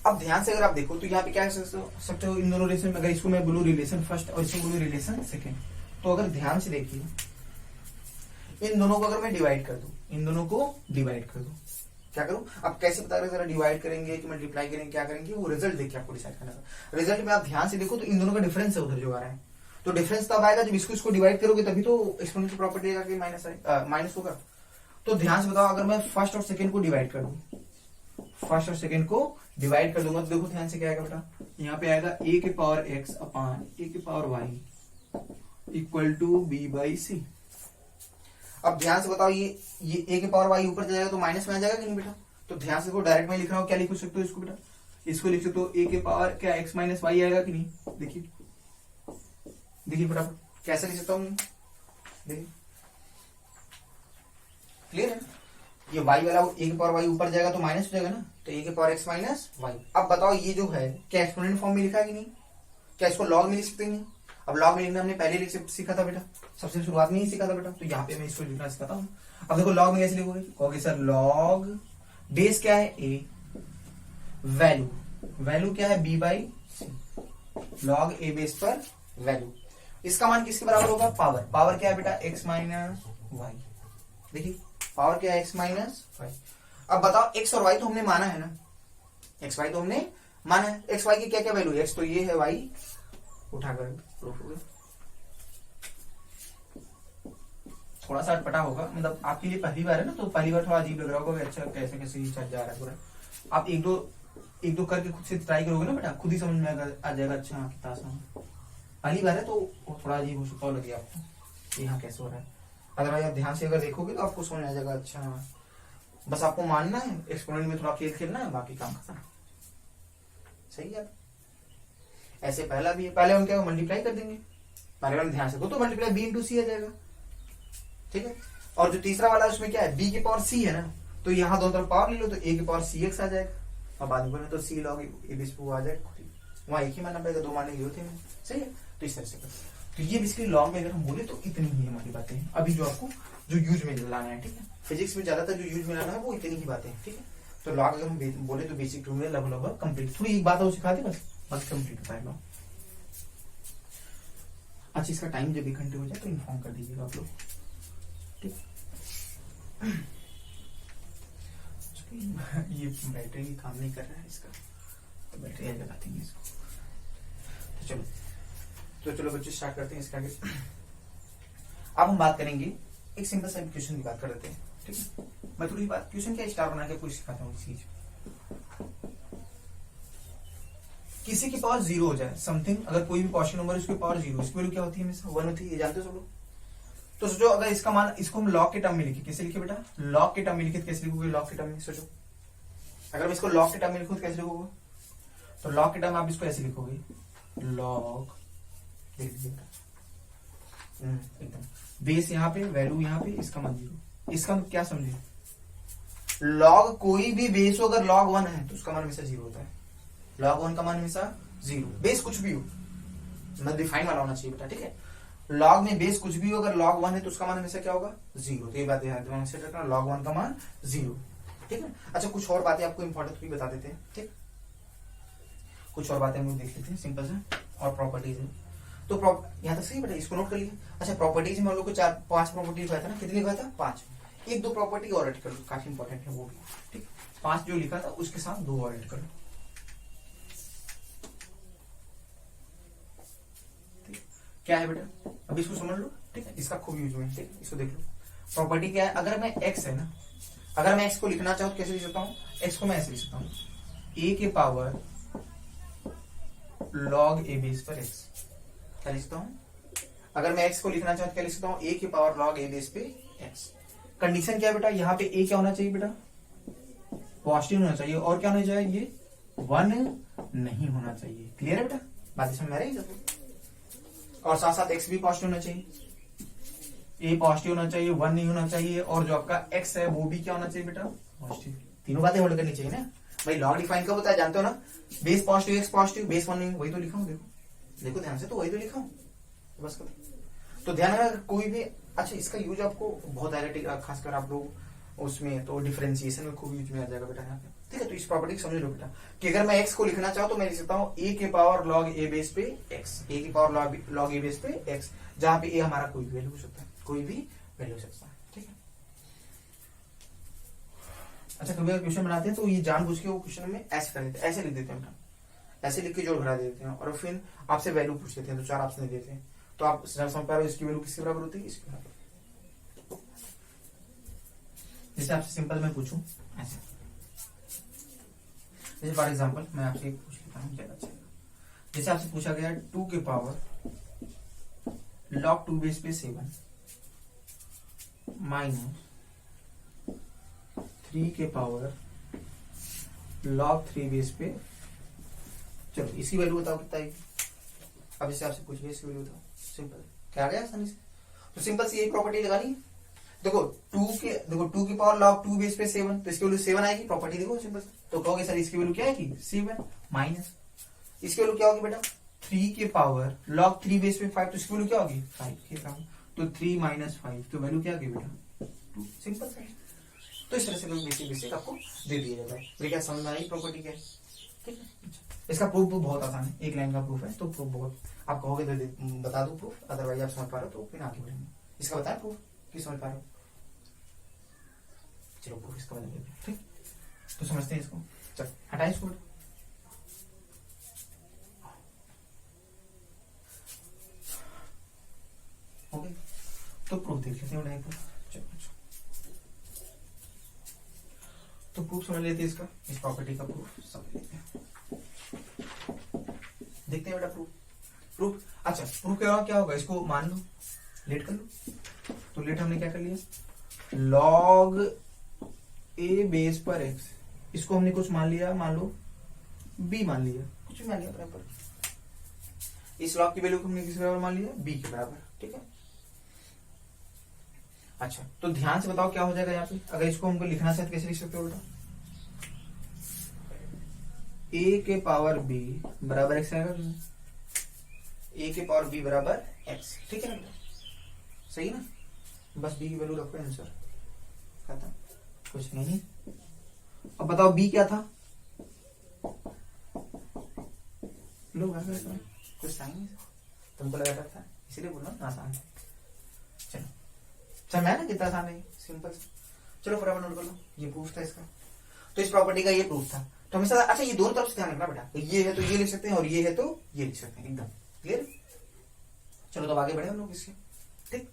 Speaker 2: अब ध्यान से अगर आप देखो तो यहाँ पे क्या सकते हो, इन दोनों रिलेशन में, अगर इसको मैं बोलूं रिलेशन फर्स्ट और इसको बोलूं रिलेशन सेकेंड, तो अगर ध्यान से देखिए इन दोनों को अगर मैं डिवाइड कर दूं, इन दोनों को डिवाइड कर दूं, क्या करूं, अब कैसे पता करें, जरा डिवाइड करेंगे कि मल्टीप्लाई करेंगे, क्या करेंगे, वो रिजल्ट देखिए आपको डिसाइड करना है। रिजल्ट में आप ध्यान से देखो तो इन दोनों का डिफरेंस है उधर जो आ रहा है, तो डिफरेंस तब आएगा जब इसको डिवाइड करोगे, तभी तो एक्सपोनेंशियल प्रॉपर्टी आएगा कि माइनस होगा। तो ध्यान से बताओ, अगर मैं फर्स्ट और सेकेंड को डिवाइड कर दूं, फर्स्ट और सेकेंड को डिवाइड कर दूंगा तो देखो ध्यान से क्या आएगा बेटा, यहाँ पे आएगा a के पावर x अपान a के power y equal to b by c. अब ध्यान से बताओ, ये a के पावर y ऊपर जाएगा तो माइनस में आ जाएगा कि नहीं बेटा। तो ध्यान से देखो, डायरेक्ट में लिख रहा हूँ, क्या लिख सकते हो इसको बेटा, इसको लिख सकते हो a के पावर क्या x माइनस y आएगा कि नहीं। देखिए देखिए फटाफट कैसे लिख सकता हूँ, देखिए क्लियर है। ये y वाला a की पावर y ऊपर जाएगा तो माइनस हो जाएगा ना, तो a की पावर x माइनस y। अब बताओ ये जो है क्या एक्सपोनेंट फॉर्म में लिखा है कि नहीं, क्या इसको लॉग में लिख सकते हैं? अब लॉग में लिखना हमने पहले सीखा था बेटा, सबसे शुरुआत में ही सीखा था बेटा, तो यहाँ पे मैं इसको लिखना सिखाता हूँ। अब देखो लॉग में कैसे लिखोगे, कहोगे सर लॉग बेस क्या है a, वैल्यू क्या है b by c, log a base पर वैल्यू, इसका मान किसके बराबर होगा, पावर क्या है बेटा x माइनस वाई। देखिए पावर क्या है x माइनस वाई। अब बताओ x और y तो हमने माना है ना, x y तो हमने माना है, x y की क्या क्या वैल्यू, x तो ये है, y उठाकर प्रूफ हो गया। थोड़ा सा अटपटा होगा, मतलब आपके लिए पहली बार है ना, तो पहली बार थोड़ा अजीब लग रहा होगा, अच्छा कैसे कैसे चल जा रहा है पूरा। आप एक दो करके खुद से ट्राई करोगे ना बेटा, खुद ही समझ में आ जाएगा, अच्छा कितना आसान। पहली बार है तो थोड़ा अजीब हो सकता लगे आपको, यहाँ कैसे हो रहा है। अदरवाइज आप ध्यान से अगर देखोगे तो आपको समझ आ जाएगा, अच्छा बस आपको मानना है, एक्सपोनेंट में थोड़ा खेल खेलना है, बाकी काम खत्म। सही है। ऐसे पहला भी है, पहले हम क्या मल्टीप्लाई कर देंगे, पहले वाले ध्यान से तो मल्टीप्लाई b इंटू सी आ जाएगा, ठीक है। और जो तीसरा वाला उसमें क्या है, b की पावर c है ना, तो यहाँ दोनों तरफ पावर ले लो तो a की पावर सी एक्स आ जाएगा, और बाद में तो c लॉग a बेस पे आ जाएगा, वहां एक ही मानना पड़ेगा, दो मानने होते हैं। सही है, तो इस तरह से तो ये बेसिकली लॉग में अगर हम बोले तो इतनी ही हमारी बातें हैं अभी जो आपको जो यूज में लाना है, ठीक है। फिजिक्स में ज्यादातर जो यूज में लाना है वो इतनी ही बातें हैं, ठीक है। तो लॉग अगर हम बोले तो बेसिक टू में लगभग कंप्लीट, थोड़ी एक बात और सिखा दी बस कंप्लीट होता है लॉग। अच्छा इसका टाइम जब 1 घंटे हो जाए तो इन्फॉर्म कर दीजिएगा आप लोग, ठीक। ये बैटरी काम नहीं कर रहा है इसका, तो बैटरी लगा देंगे इसको। तो चलो बच्चे स्टार्ट करते हैं इसका आगे। अब हम बात करेंगे एक सिंपल सा क्वेश्चन की बात कर लेते हैं, ठीक है। मैं थोड़ी बात क्वेश्चन क्या स्टार बना के पूछ सिखाता हूँ चीज। किसी की पावर 0 हो जाए समथिंग, अगर कोई भी पॉजिटिव नंबर उसकी पावर 0, इसकी वैल्यू क्या होती है हमेशा 1 होती है, ये जानते हो सब लोग। तो सोचो अगर इसका मान, इसको हम लॉग के टर्म में लिखे, कैसे लिखे बेटा, लॉग के टर्म में लिखे, कैसे लिखोगे लॉग के टर्म में, सोचो अगर मैं इसको लॉग के टर्म में लिखूं तो कैसे लिखोगे, तो लॉग के टर्म आप इसको ऐसे लिखोगे, लॉग एकदम बेस यहाँ पे, वैल्यू यहाँ पे, इसका मान 0। इसका क्या समझे, लॉग कोई भी बेस हो अगर लॉग 1 है तो उसका मान हमेशा 0 होता है, लॉग 1 का मान हमेशा 0, बेस कुछ भी हो, मतलब डिफाइन वाला होना चाहिए बेटा, ठीक है। लॉग में बेस कुछ भी हो अगर लॉग 1 है तो उसका मान हमेशा क्या होगा 0, तो ये बात दिमाग से रखना, लॉग 1 का मान 0, ठीक है। अच्छा कुछ और बातें आपको इंपॉर्टेंट भी बता देते हैं, ठीक, कुछ और बातें हम लोग देख लेते हैं सिंपल से, और प्रॉपर्टीज है तो यहाँ तक सही बेटा, इसको नोट कर लिया। अच्छा प्रॉपर्टीज में हम लोग को 4-5 प्रॉपर्टी लिखा था ना, कितनी लिखा था 5, 1-2 प्रॉपर्टी और ऐड कर लो, काफी इंपॉर्टेंट है वो भी, ठीक। 5 जो लिखा था उसके साथ 2 और ऐड कर लो, ठीक। क्या है बेटा, अब इसको समझ लो, ठीक है, इसका खूब यूज में, ठीक, इसको देख लो। प्रॉपर्टी क्या है, अगर मैं x है ना, अगर मैं x को लिखना चाहूँ तो कैसे लिख सकता हूँ, x को मैं ऐसे लिख सकता हूँ, a के पावर log a बेस पर x, क्या लिखता हूं, अगर मैं x को लिखना चाहूँ तो क्या लिख सकता हूँ, a की पावर log a बेस पे x। कंडीशन क्या है बेटा, यहाँ पे a क्या होना चाहिए बेटा, पॉजिटिव होना चाहिए, और क्या होना चाहिए, 1 नहीं होना चाहिए। क्लियर है बेटा, बात समझ में आ रही है, और साथ साथ x भी पॉजिटिव होना चाहिए, a पॉजिटिव होना चाहिए, 1 नहीं होना चाहिए, और जो आपका x है वो भी क्या होना चाहिए बेटा, पॉजिटिव। तीनों बातें होल्ड करनी चाहिए ना भाई। लॉग डिफाइन कब होता है जानते हो ना, base positive, x positive, base 1 नहीं, वही तो लिखा हूं, देखो ध्यान से, तो वही तो लिखा हूं बस कर। तो ध्यान रखना कोई भी, अच्छा इसका यूज आपको बहुत आएगा, खासकर आप लोग उसमें तो डिफरेंशिएशन में खूब यूज में आ जाएगा बेटा यहाँ पे, ठीक है। तो इस प्रॉपर्टी को समझ लो बेटा कि अगर मैं x को लिखना चाहूँ तो मैं लिख सकता हूँ a के पावर log a बेस पे x, a की पावर log a बेस पे x, जहां पे a हमारा कोई भी वैल्यू हो सकता है, कोई भी वैल्यू हो सकता है, ठीक है। अच्छा कभी अगर क्वेश्चन बनाते हैं तो ये जानबूझ के वो क्वेश्चन में ऐसे कर देते हैं, ऐसे लिख देते हैं, ऐसे लिख के जोड़ भरा देते हैं, और फिर आपसे वैल्यू पूछ लेते हैं, तो 4 ऑप्शन देते हैं, तो आप समझ पा रहे हो इसकी वैल्यू किसके बराबर होती है, इसके बराबर। जैसे आपसे सिंपल मैं पूछूं ऐसे, जैसे फॉर एग्जांपल मैं आपसे एक पूछ लेता हूँ, ज्यादा अच्छा, जैसे आपसे पूछा गया 2 के पावर log 2 बेस पे 7 माइनस 3 के पावर log 3 बेस पे, चलो इसकी वैल्यू बताओ कितना है। अब जैसे आपसे पूछ लिया इसकी वैल्यू बताओ, सिंपल क्या आ गया आसानी से। तो सिंपल सी यही प्रॉपर्टी लगानी है। देखो टू की पावर लॉग 2 बेस पे 7, तो इसकी वैल्यू 7 आएगी। प्रॉपर्टी देखो सिंपल। तो कहोगे सर इसकी वैल्यू क्या आएगी 7 माइनस इसकी वैल्यू क्या होगी बेटा 3 की पावर लॉग 3 बेस पे 5, तो इसकी वैल्यू क्या होगी 5 की पावर, तो 3 माइनस 5, तो वैल्यू क्या आ गई बेटा 2। सिंपल सा। तो इस तरह से बेसिक आपको दे दिया जाता है। तो क्या समझ में आई प्रॉपर्टी क्या है, ठीक है। इसका प्रूफ बहुत आसान है, एक लाइन का प्रूफ है। तो प्रूफ बहुत आप कहोगे तो बता दो प्रूफ, अदरवाइज आप समझ पा रहे हो तो फिर आगे बढ़ेंगे। इसका बताए प्रूफ कि समझ पा रहे हो, चलो प्रूफ इसका बता देते, ठीक। तो समझते हैं इसको, चलो हटाए इसको। ओके, तो प्रूफ देख लेते हैं चलो। तो प्रूफ समझ लेते हैं इसका, इस प्रॉपर्टी का प्रूफ समझ लेते हैं। देखते हैं बेटा प्रूफ। अच्छा प्रूफ क्या होगा, इसको मान लो, लेट कर लो। तो लेट हमने क्या कर लिया लॉग ए बेस पर एक्स, इसको हमने कुछ मान लिया, मान लो बी मान लिया, कुछ भी मान लिया बराबर। इस लॉग की वैल्यू को हमने किस बराबर मान लिया बी के बराबर, ठीक है। अच्छा तो ध्यान से बताओ क्या हो जाएगा यहाँ पे, अगर इसको हमको लिखना चाहे तो कैसे लिख सकते हो बेटा, ए के पावर बी बराबर एक्स आएगा, ए के पावर बी बराबर एक्स, ठीक है ना बेटा, सही ना। बस बी की वैल्यू रखो, आंसर खत्म, कुछ नहीं। अब बताओ बी क्या था, लो कुछ टाइम तुमको लगा था इसीलिए बोला आसान है। चलो चल मैं ना कितना आसान है, सिंपल। चलो फटाफट नोट कर लो, ये प्रूफ था इसका। तो इस प्रॉपर्टी का ये प्रूफ था। तो हमेशा अच्छा ये दोनों तरफ से ध्यान रखना बेटा, तो ये है तो ये लिख सकते हैं और ये है तो ये लिख सकते हैं, एकदम क्लियर। चलो तो आगे बढ़े हम लोग इसके, ठीक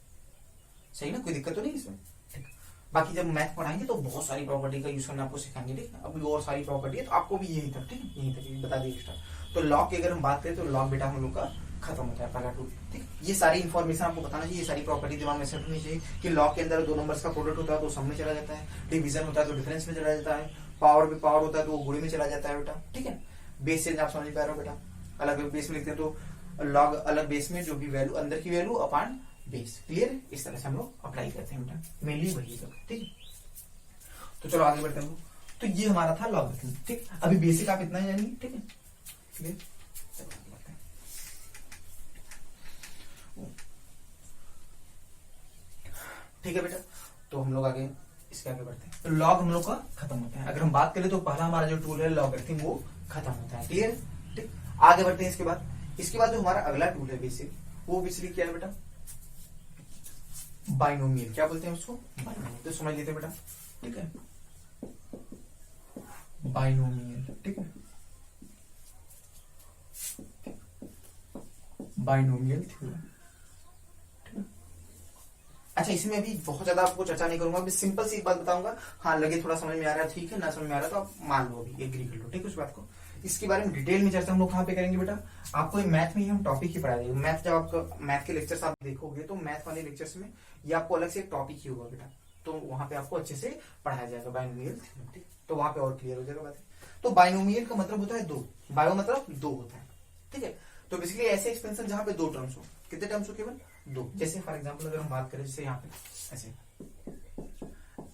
Speaker 2: सही ना, कोई दिक्कत तो नहीं इसमें, ठीक। बाकी जब मैथ पढ़ाएंगे तो बहुत सारी प्रॉपर्टी का यूज करना आपको सिखाएंगे, ठीक है। अभी और सारी प्रॉपर्टी है तो आपको भी यही तक, ठीक है, यही तक बता दिए एक्स्ट्रा। तो लॉग की अगर हम बात करें तो लॉग बेटा हम लोग का खत्म होता है पहला टूल, ठीक। ये सारी इन्फॉर्मेशन आपको बताना चाहिए, ये सारी प्रॉपर्टी दिमाग में सेट होनी चाहिए कि लॉग के अंदर दो नंबर्स का प्रोडक्ट होता है तो सम में चला जाता है, डिवीजन होता है तो डिफरेंस में चला जाता है, पावर भी पावर होता है तो वो गुणे में चला जाता है बेटा, ठीक है। बेस चेंज आप समझ पा रहे हो बेटा, अलग बेस में लिखते हैं तो लॉग अलग बेस में जो भी वैल्यू अंदर की वैल्यू अपान बेस, क्लियर। इस तरह से हम लोग अप्लाई करते हैं बेटा, मेनली वही सब, ठीक है। तो चलो आगे बढ़ते हैं। तो ये हमारा था लॉगरिथम, ठीक। अभी बेसिक आप इतना ही जानिए, ठीक है, क्लियर। ठीक है बेटा, तो हम लोग आगे इसके आगे बढ़ते हैं। तो लॉग हम लोग का खत्म होता है। अगर हम बात करें तो पहला हमारा जो टूल है लॉगरिथम वो खत्म होता है, क्लियर, ठीक। आगे बढ़ते हैं इसके बाद जो हमारा अगला टूल है बेसिक, वो बेसिकली क्या है बेटा बाइनोमियल, क्या बोलते हैं उसको बाइनोमियल। तो समझ लेते हैं बेटा, ठीक है, बाइनोमियल, ठीक है, बाइनोमियल थ्योरम। अच्छा इसमें भी बहुत ज्यादा आपको चर्चा नहीं करूंगा, अभी सिंपल सी एक बात बताऊंगा, हाँ लगे थोड़ा समझ में आ रहा है ठीक है, ना समझ में आ रहा है तो आप मान लो अभी एग्री कर लो, ठीक है। उस बात को इसके बारे में डिटेल में चर्चा हम लोग कहाँ पे करेंगे बेटा, आपको मैथ में ही हम टॉपिक ही पढ़ा देंगे। मैथ जब आपको मैथ के लेक्चर्स आप देखोगे तो मैथ वाले लेक्चर्स में ये आपको अलग से एक टॉपिक ही होगा बेटा, तो वहां पे आपको अच्छे से पढ़ाया जाएगा बाइनोमियल थ्योरम, ठीक। तो वहां पे और क्लियर हो जाएगा बात। तो बाइनोमियल का मतलब होता है दो, बायो मतलब दो होता है, ठीक है। तो बेसिकली ऐसे एक्सपेंशन जहां पे दो टर्म्स हो, कितने टर्म्स हो केवल दो। जैसे फॉर एग्जांपल अगर हम बात करें जैसे यहाँ पे ऐसे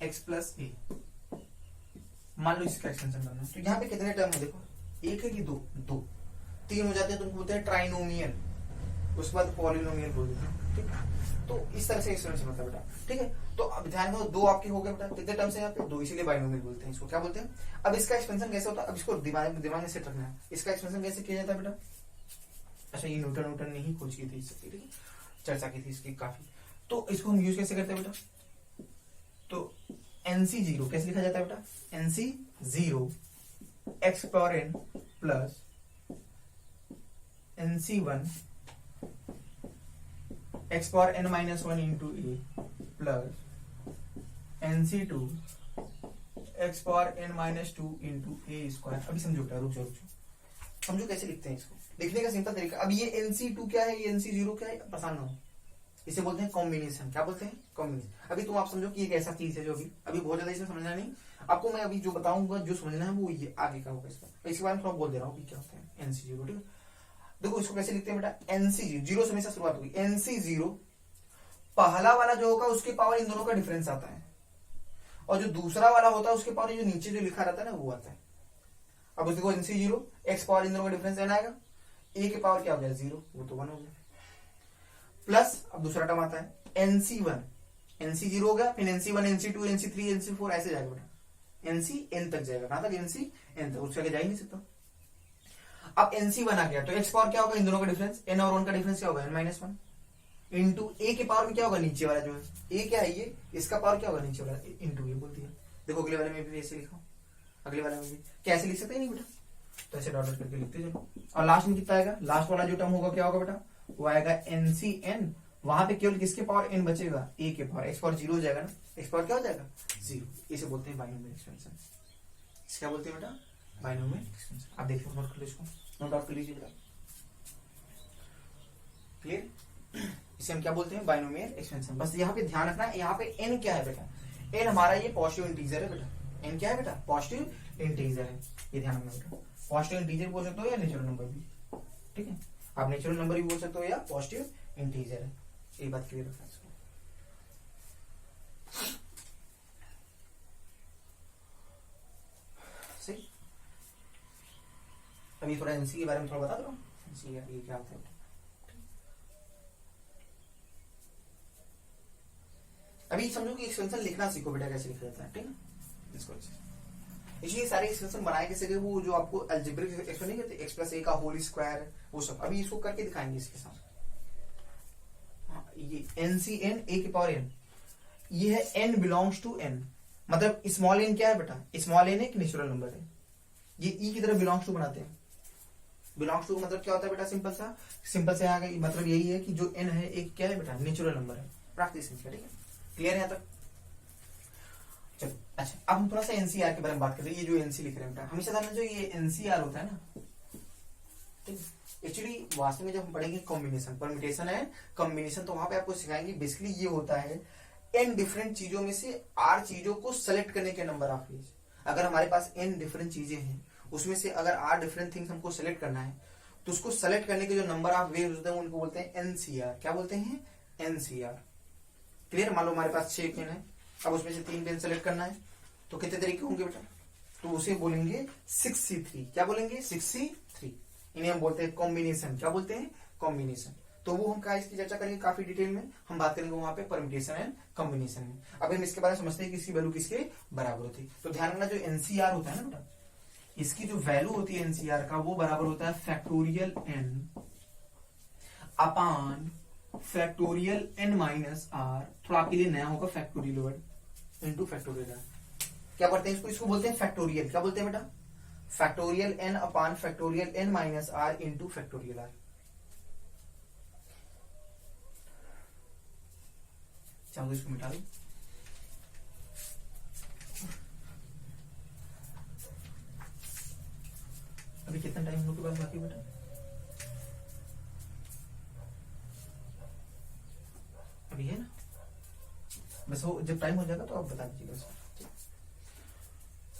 Speaker 2: x प्लस ए, मान लो इसका एक्सपेंशन करना, तो यहाँ पे कितने टर्म है देखो, एक है कि दो, दो तीन हो जाते हैं तो उनको बोलते हैं ट्राइनोमियल, उसके बाद पॉलिनोमियल बोल देते हैं, ठीक। तो इस तरह से एक्सपेंशन होता है बेटा, ठीक है। तो अब ध्यान में दो आपके हो गए बेटा, कितने टर्म्स है यहाँ पे दो, इसीलिए बाइनोमियल बोलते हैं इसको, क्या बोलते हैं। अब इसका एक्सपेंशन कैसे होता है, अब इसको दिमाग में सेट रखना है, इसका एक्सपेंशन कैसे किया जाता है बेटा। अच्छा ये न्यूटन ने ही खोज की थी इसकी, ठीक है, चर्चा की थी इसकी काफी। तो इसको हम यूज कैसे करते हैं बेटा, तो NC0 कैसे लिखा जाता है बेटा, NC0 x power n plus NC1 x power n minus 1 into a plus NC2 x power n minus 2 into a square. अभी समझो बेटा, रुक जाओ समझो कैसे लिखते हैं इसको, लिखने का सिंपल तरीका। अब ये NC2 क्या है, ये NC0 क्या है, परेशान ना हो, इसे बोलते हैं कॉम्बिनेशन, क्या बोलते हैं कॉम्बिनेशन। अभी तुम आप समझो कि एक ऐसा चीज है जो अभी बहुत ज्यादा इसे समझना नहीं, आपको मैं अभी जो बताऊंगा जो समझना है वो ये आगे का होगा इसका। इसके बारे में थोड़ा बोल दे रहा हूँ क्या होता है NC0, ठीक है। देखो इसको कैसे लिखते हैं बेटा, एनसी जीरो से हमेशा शुरुआत होगी, एनसी जीरो पहला वाला जो होगा उसके पावर इन दोनों का डिफरेंस आता है, और जो दूसरा वाला होता है उसके पावर जो नीचे जो लिखा रहता है ना वो आता है। अब उसको NC zero x power in दोनों का डिफरेंस एन आएगा, ए के पावर क्या हो गया जीरो, वो तो 1 हो गया, प्लस अब दूसरा टर्म आता है एनसी वन, एनसी जीरो हो गया, फिर NC one, NC two, NC three, NC four, ऐसे जाएगा बेटा, एनसी एन तक जाएगा, कहां तक, एनसी एन तक, उसके आगे जा ही नहीं सकता। अब एनसी वन आ गया तो एक्स पावर क्या होगा, इन दोनों का डिफरेंस, एन और वन का डिफरेंस क्या होगा, एन माइनस वन, इंटू ए के पावर में क्या होगा, नीचे वाला जो है ए क्या है ये, इसका पावर क्या होगा नीचे वाला, इंटू ये बोल दिया। देखो अगले वाले में भी ऐसे लिखा, अगले वाले में भी कैसे लिख सकते हैं नहीं बेटा, तो ऐसे डॉट डॉट करके लिखते चलो। और लास्ट में कितना आएगा, लास्ट वाला जो टर्म होगा क्या होगा बेटा, वो आएगा एनसी एन, वहां पे केवल किसके पावर एन बचेगा, ए के पावर, एक्स पावर जीरो हो जाएगा ना, एक्स पावर क्या हो जाएगा जीरो, इसे बोलते हैं बाइनोमियल एक्सपेंशन। क्या बोलते हैं बेटा, बाइनोमियल एक्सपेंशन। आप देखिए नोट कर लो इसको, नोट आउट कर लीजिए बेटा, क्लियर, इसे हम क्या बोलते हैं, बाइनोमियल एक्सपेंशन। बस यहाँ पे ध्यान रखना है, यहाँ पे एन क्या है बेटा, एन हमारा ये पॉजिटिव इंटीजर है बेटा, एन क्या है बेटा, पॉजिटिव इंटीजर है, ये ध्यान रखना बेटा, पॉजिटिव इंटीजर बोल सकते हो या नेचुरल नंबर भी, ठीक है, आप नेचुरल नंबर भी बोल सकते हो या पॉजिटिव इंटीजर है, ये बात क्लियर रखना इसको। सही, अभी थोड़ा एनसी के बारे में थोड़ा बता दो, एनसी ये क्या होता है। अभी समझो कि एक्सपेंशन लिखना सीखो बेटा, कैसे लिखा जाता है, ठीक है, इसको इसलिए सारे एक्सपेंशन बनाए कैसे गए, वो जो आपको अलजेब्रिक एक्सपेंशन नहीं कहते, एक्स प्लस ए का होल स्क्वायर, वो सब अभी इसको करके दिखाएंगे इसके साथ। ये एन सी एन ए की पावर एन, ये है एन बिलोंग्स टू एन, मतलब स्मॉल एन क्या है बेटा, स्मॉल एन एक नेचुरल नंबर है, ये ई की तरफ बिलोंग्स टू बनाते हैं। बिलोंग्स टू मतलब क्या होता है बेटा, सिंपल से आगे मतलब यही है कि जो एन है एक क्या है बेटा, नेचुरल नंबर है, प्राकृतिक संख्या, ठीक है, क्लियर है यहाँ तक। चलो अच्छा, अब हम थोड़ा सा एनसीआर के बारे में बात कर रहे हैं। ये जो एनसी लिख रहे हैं बेटा, हमेशा ध्यान रखना, जो ये एनसीआर होता है ना, ठीक है, एक्चुअली वास्तव में जब हम पढ़ेंगे कॉम्बिनेशन, परम्यूटेशन है कॉम्बिनेशन, तो वहां पे आपको सिखाएंगे बेसिकली ये होता है एन डिफरेंट चीजों में से आर चीजों को सेलेक्ट करने के नंबर ऑफ वेज। अगर हमारे पास एन डिफरेंट चीजें हैं, उसमें से अगर आर डिफरेंट थिंग्स हमको सेलेक्ट करना है, तो उसको सेलेक्ट करने के जो नंबर ऑफ वेज होते हैं उनको बोलते हैं एनसीआर। क्या बोलते हैं, एनसीआर, क्लियर। मान लो हमारे पास 6 पेन है, अब उसमें से 3 पेन सेलेक्ट करना है, तो कितने तरीके होंगे बेटा, तो उसे बोलेंगे 6C3। क्या बोलेंगे, 6C3, इन्हें हम बोलते हैं कॉम्बिनेशन। क्या बोलते हैं, कॉम्बिनेशन। तो वो हम क्या इसकी चर्चा करेंगे काफी डिटेल में, हम बात करेंगे वहां पे परम्यूटेशन एंड कॉम्बिनेशन में। अब हम इसके बारे में समझते हैं कि इसकी वैल्यू किसके बराबर होती है। तो ध्यान रखना, जो एनसीआर होता है ना बेटा, इसकी जो वैल्यू होती है एनसीआर का, वो बराबर होता है factorial n upon factorial n minus r, थोड़ा आपके लिए नया होगा factorial word, into factorial r. क्या पढ़ते हैं इसको, इसको बोलते हैं फैक्टोरियल। क्या बोलते हैं बेटा, factorial n upon factorial n minus r into factorial r. चलो इसको मिटा दो। अभी कितना टाइम हम लोग के पास बाकी बेटा, अभी है ना, बस वो जब टाइम हो जाएगा तो आप बता दीजिएगा।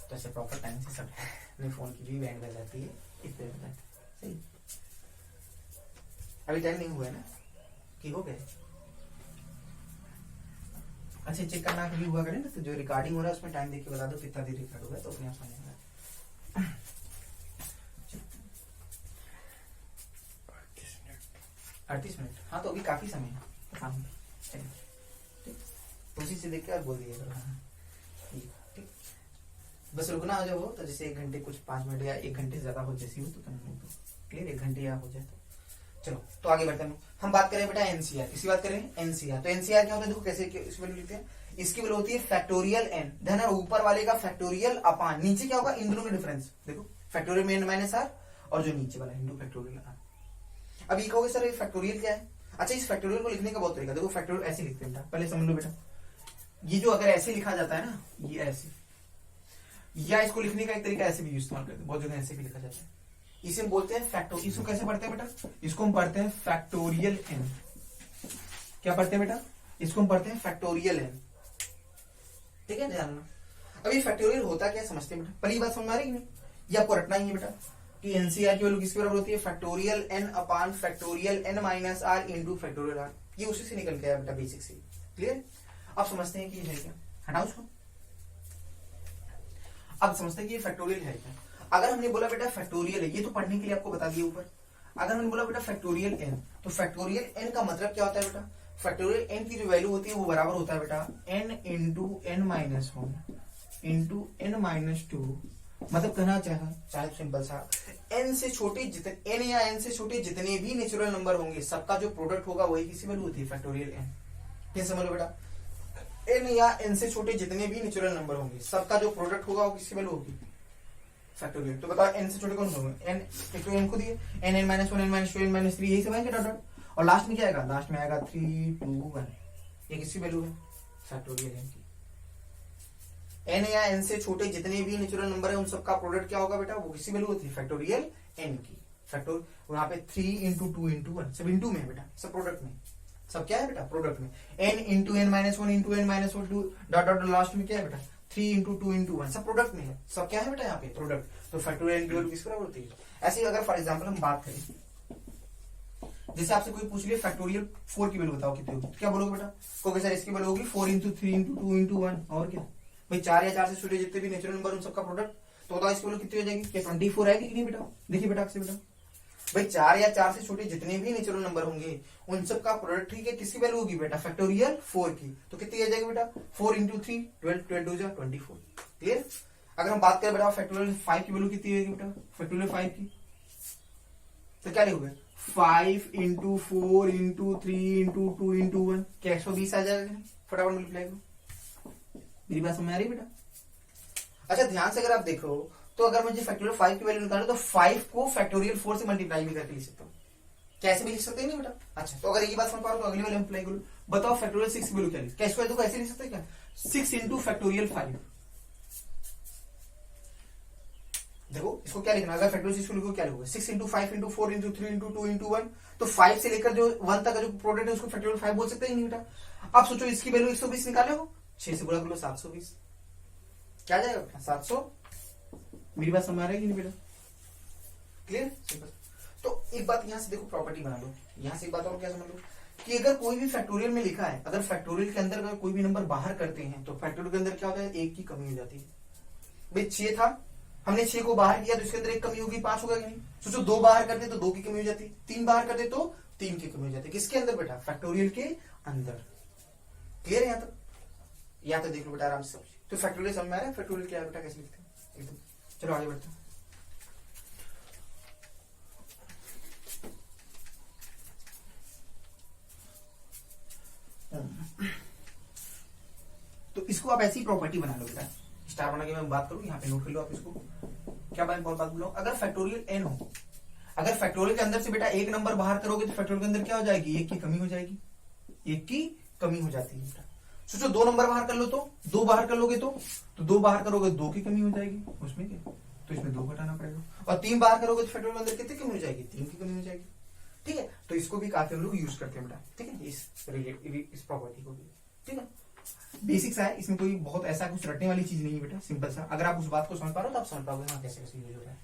Speaker 2: तो ऐसे प्रॉपर टाइम से सब नहीं, फोन की भी बैंड बज जाती है इतने बता, सही। अभी टाइम नहीं हुआ है ना, कि हो गए। अच्छा चेक करना कभी हुआ करे ना, तो जो रिकॉर्डिंग हो रहा है उसमें टाइम देख के बता दो कितना देर रिकॉर्ड हो गया, तो अपने आप समझ में 38 मिनट। हाँ तो अभी काफी समय है, उसी से देख के और बोल दिएगा। ठीक, बस रुकना हो जाए वो, तो जैसे 1 घंटे कुछ 5 मिनट या 1 घंटे ज्यादा हो जैसी हो तो क्लियर, 1 घंटे या हो जाए तो चलो। तो आगे बढ़ते हैं, हम बात करें बेटा एनसीआर। किसी बात करें एनसीआर। तो एनसीआर क्या होता है, देखो कैसे इस वैल्यू लिखते हैं। इसकी वैल्यू होती है फैक्टोरियल एन, ध्यान है ऊपर वाले का फैक्टोरियल अपान, नीचे क्या होगा, इन दोनों का डिफरेंस। देखो फैक्टोरियल में एन माइनस आर, और जो नीचे वाला इंटू फैक्टोरियल आर। अब ये कहोगे सर फैक्टोरियल क्या है। अच्छा, इस फैक्टोरियल को लिखने का बहुत तरीका, देखो फैक्टोरियल ऐसे लिखते हैं, पहले समझ लो बेटा। ये जो अगर ऐसे लिखा जाता है ना, ये ऐसे, या इसको लिखने का एक तरीका ऐसे भी इस्तेमाल करते हैं, बहुत जगह ऐसे भी लिखा जाता है। इसे हम बोलते हैं फैक्टो, इसको कैसे पढ़ते हैं बेटा, इसको हम पढ़ते हैं फैक्टोरियल एन। क्या पढ़ते हैं बेटा, इसको हम पढ़ते हैं फैक्टोरियल एन, ठीक है ध्यान रखना। अब ये फैक्टोरियल होता क्या समझते हैं बेटा, पहली बात समझ में आ रही है, ये आपको रटना ही है बेटा कि एनसीआर की वैल्यू किसके बराबर होती है, factorial n upon factorial n minus r into factorial r. ये उसी से निकल के आया बेटा, बेसिक से। क्लियर? अब समझते हैं कि ये है क्या, हटाओ उसको। अब समझते हैं कि ये फैक्टोरियल है क्या। अगर हमने बोला बेटा फैक्टोरियल है, ये तो पढ़ने के लिए आपको बता दिया ऊपर। अगर हमने बोला बेटा फैक्टोरियल एन, तो फैक्टोरियल एन का मतलब क्या होता है बेटा, फैक्टोरियल एन की जो वैल्यू होती है वो बराबर होता है बेटा n into n minus one into n minus two. मतलब कहना चाहे सिंपल सा, एन से छोटे जितने एन या एन से छोटे जितने भी नेचुरल नंबर होंगे सबका जो प्रोडक्ट होगा वही किसी वैल्यू होती है फैक्टोरियल एन। क्या समझ लो बेटा, एन या एन से छोटे जितने भी नेचुरल नंबर होंगे सबका जो प्रोडक्ट होगा वो किसी वैल्यू होगी फैक्टोरियल। तो बताओ एन से छोटे कौन होंगे, एन एक तो एन को दिए, n n minus one n minus two n minus three, यही सब आएंगे डॉट डॉट, और लास्ट में क्या आएगा, लास्ट में आएगा 3 2 1। ये किसकी वैल्यू है, फैक्टोरियल एन की। एन या एन से छोटे जितने भी नेचुरल नंबर है उन सबका प्रोडक्ट क्या होगा बेटा, वो किसी वैल्यू होती है फैक्टोरियल एन की। फैक्टोर वहां पे 3 इंटू 2 इंटू 1 सब इंटू में है बेटा, सब प्रोडक्ट में, सब क्या है बेटा प्रोडक्ट में। N into n minus one into n minus one two dot dot last में क्या है बेटा 3 इंटू 2 इंटू 1 सब प्रोडक्ट में है, सब क्या है बेटा यहाँ पे प्रोडक्ट। तो फैक्टोरियल एन की वैल्यू किस बराबर होती है। ऐसे ही अगर फॉर एग्जाम्पल हम बात करें, जैसे आपसे कोई पूछ लिया फैक्टोरियल 4 की वैल्यू बताओ कितनी होगी, क्या बोलोगे बेटा, कोई सर इसकी वैल्यू होगी 4 इंटू 3 इंटू 2 इंटू 1, और क्या भाई 4 या 4 से छोटे जितने भी नेचुरल नंबर उन सबका प्रोडक्ट, तो बताओ इसकी वैल्यू कितनी हो जाएगी, क्या 24 आएगी कि नहीं बेटा। देखिए बेटा आपसे बेटा, भाई 4 या 4 से छोटे जितने भी नेचुरल नंबर होंगे उन सब का प्रोडक्ट ठीक है किसकी वैल्यू होगी बेटा, फैक्टोरियल 4 की। तो कितनी आ जाएगी बेटा 4 इंटू 3 12 12 2 24। क्लियर? अगर हम बात करें बेटा फैक्टोरियल 5 की वैल्यू कितनी होगी बेटा, फैक्टोरियल 5 की, तो क्या लिखोगे 5 इंटू 4 इंटू 3 इंटू 2 इंटू 1, क्या 120 आ जाएगा, फटाफट मल्टीप्लाई करो। मेरी बात समझ आ रही है बेटा। अच्छा ध्यान से अगर आप देखो तो अगर मुझे फैक्टोरियल 5 की वैल्यू निकालो तो 5 को फैक्टोरियल 4 से मल्टीप्लाई भी करके लिख सकता हूँ, कैसे भी लिख सकते हैं नहीं बेटा। अच्छा तो अगर ये बात समझ पा रहे हो तो अगली वाले अप्लाई करो, बताओ फैक्टोरियल 6 की वैल्यू क्या लिख, कैसे देखो ऐसे लिख सकते हैं क्या 6 इंटू फैक्टोरियल 5। देखो इसको क्या लिखना, अगर फैक्टोरियल 6 को लिखो क्या लिखोगे 6 into 5 into 4 into 3 into 2 into 1, तो 5 से लेकर जो 1 तक का जो प्रोडक्ट है उसको फैक्टोरियल 5 बोल सकते हैं नहीं बेटा। आप सोचो इसकी वैल्यू 120 निकाले हो, 6 से गुणा कर लो 720, क्या जाएगा बेटा 700। मेरी बात समझ आ रही है नहीं बेटा, क्लियर सिंपल। तो एक बात यहां से देखो प्रॉपर्टी बना लो, यहां से एक बात और क्या समझ लो कि अगर कोई भी फैक्टोरियल में लिखा है, अगर फैक्टोरियल के अंदर अगर कोई भी नंबर बाहर करते हैं तो फैक्टोरियल के अंदर क्या होता है, एक की कमी हो जाती है। भाई 6 था, हमने 6 को बाहर किया तो इसके अंदर एक कमी होगी, 5 होगा कि नहीं। सोचो 2 बाहर करते तो 2 की कमी हो जाती, 3 बाहर करते तो 3 की कमी हो जाती, किसके अंदर बेटा, फैक्टोरियल के अंदर। क्लियर है यहाँ तक देख लो बेटा आराम से समझ। तो फैक्टोरियल समझ में आ रहा है, फैक्टोरियल क्या है बेटा, कैसे लिखते हैं एकदम। चलो आगे बढ़ते हैं। तो इसको आप ऐसी प्रॉपर्टी बना लो बेटा, स्टार बना के मैं बात करूं, यहाँ पे नोट कर लो आप इसको। क्या बात बोलो, अगर फैक्टोरियल एन हो, अगर फैक्टोरियल के अंदर से बेटा एक नंबर बाहर करोगे तो फैक्टोरियल के अंदर क्या हो जाएगी, एक की कमी हो जाएगी, एक की कमी हो जाती है बेटा। सोचो 2 नंबर बाहर कर लो तो 2 बाहर कर लोगे तो 2 बाहर करोगे 2 की कमी हो जाएगी, उसमें क्या, तो इसमें 2 घटाना पड़ेगा। और 3 बाहर करोगे तो फैक्टोरियल के अंदर कितनी कमी हो जाएगी, 3 की कमी हो जाएगी। ठीक है, तो इसको भी काफी हम लोग यूज करते हैं बेटा, ठीक है, इस प्रॉपर्टी को भी, ठीक है। बेसिक्स है, इसमें कोई बहुत ऐसा कुछ रटने वाली चीज नहीं है बेटा, सिंपल सा। अगर आप उस बात को समझ पा रहे हो तो आप समझ पाओगे हाँ कैसे कैसे यूज हो रहा है।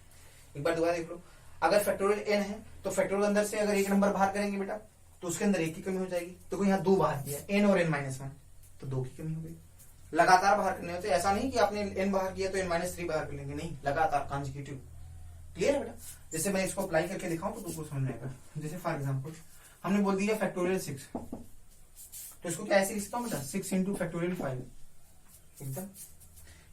Speaker 2: एक बार दोबारा देख लो, अगर फैक्टोरियल एन है तो फैक्टोरियल के अंदर से अगर एक नंबर बाहर करेंगे बेटा तो उसके अंदर 1 की कमी हो जाएगी। तो कोई यहाँ 2 बाहर किया, एन और एन माइनस 1, तो 2 की कमी हो गई। लगातार बाहर करने होते, ऐसा नहीं कि आपने एन बाहर किया तो एन माइनस 3 बाहर कर लेंगे, नहीं, लगातार कॉन्जिक्यूटिव। क्लियर है बेटा। जैसे मैं इसको अप्लाई करके दिखाऊं तो तुमको समझ में आएगा। जैसे फॉर एग्जाम्पल हमने बोल दिया फैक्टोरियल 6, तो इसको क्या ऐसे लिख सकता हूँ बेटा 6 इंटू फैक्टोरियल 5 एकदम।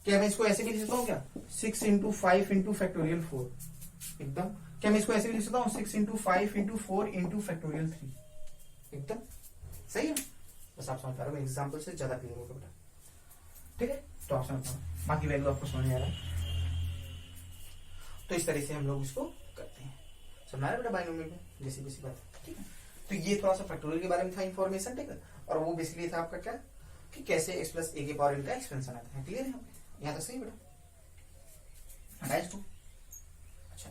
Speaker 2: क्या मैं इसको ऐसे भी लिख सकता हूँ क्या 6 इंटू 5 इंटू फैक्टोरियल 4 एकदम। क्या मैं इसको ऐसे भी लिख सकता हूँ 6 इंटू 5 इंटू 4 इंटू फैक्टोरियल 3 एकदम। सही है, बस आप समझ पा रहे हो, एग्जाम्पल से ज्यादा क्लियर होगा बेटा, ठीक है। तो आप समझ पाओ, बाकी वैल्यू आपको समझ में आ रहा है। तो इस तरह से हम लोग इसको करते हैं, समझ आ रहा है बेटा बाइनोमियल में, जैसी जैसी बात, ठीक है। तो ये थोड़ा सा फैक्टोरियल के बारे में था इन्फॉर्मेशन, ठीक है। और वो बेसिकली था आपका क्या कि कैसे x प्लस ए के पावर n का एक्सपेंशन आता है। क्लियर है यहाँ तक सही बेटा, हटाए इसको। अच्छा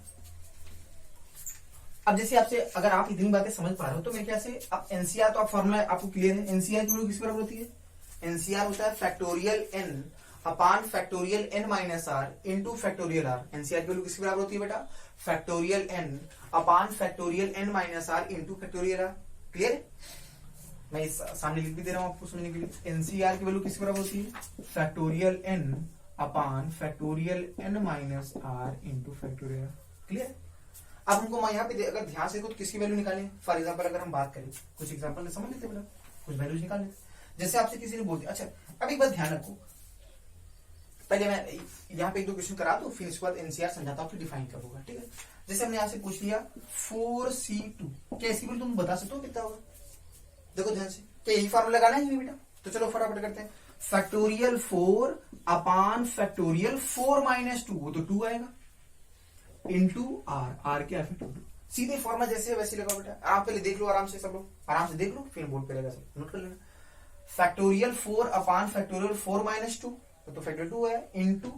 Speaker 2: अब जैसे आपसे अगर आप इतनी बातें समझ पा रहे हो तो मैं क्या से अब एनसीआर तो आप फॉर्मूला आपको क्लियर है, एनसीआर की वैल्यू किस बराबर होती है, एनसीआर होता है factorial n upon factorial n minus r into factorial r. NCR की वैल्यू किसके बराबर होती है बेटा? Factorial n upon factorial n minus r into factorial r. Clear है? मैं इस सामने लिख भी दे रहा हूं आपको समझने के लिए। एनसीआर की वैल्यू किसके बराबर होती है? Factorial n upon factorial n minus r into factorial r. Clear? अब हमको यहाँ पे अगर ध्यान से देखो तो किसकी वैल्यू निकालें? फॉर एग्जाम्पल अगर हम बात करें, कुछ एग्जाम्पल समझ लेते बेटा, कुछ वैल्यूज निकाल लेते। जैसे आपसे किसी ने बोल दिया, अच्छा अब एक बात ध्यान रखो, पहले मैं यहाँ पे एक दो क्वेश्चन करा दो, फिर इसके बाद एनसीआर समझाता हूँ, फिर डिफाइन करूंगा। ठीक है? जैसे हमने यहाँ से पूछ लिया 4C2, क्या इसकी वैल्यू तुम बता सकते हो कितना होगा? देखो ध्यान से, क्या यही फॉर्मूला लगाना है बेटा? तो चलो फटाफट करते हैं। फैक्टोरियल 4 अपॉन फैक्टोरियल 4 माइनस 2, वो तो 2 आएगा, इंटू आर क्या है? 2। सीधे फॉर्मूला जैसे है वैसे लगाओ बेटा। आप पहले देख लो आराम से, सब लोग आराम से देख लो, फिर बोर्ड पे रहेगा, सब नोट कर लेना। फैक्टोरियल 4 अपॉन फैक्टोरियल 4 माइनस 2, तो फैक्टोरियल 2 है, इंटू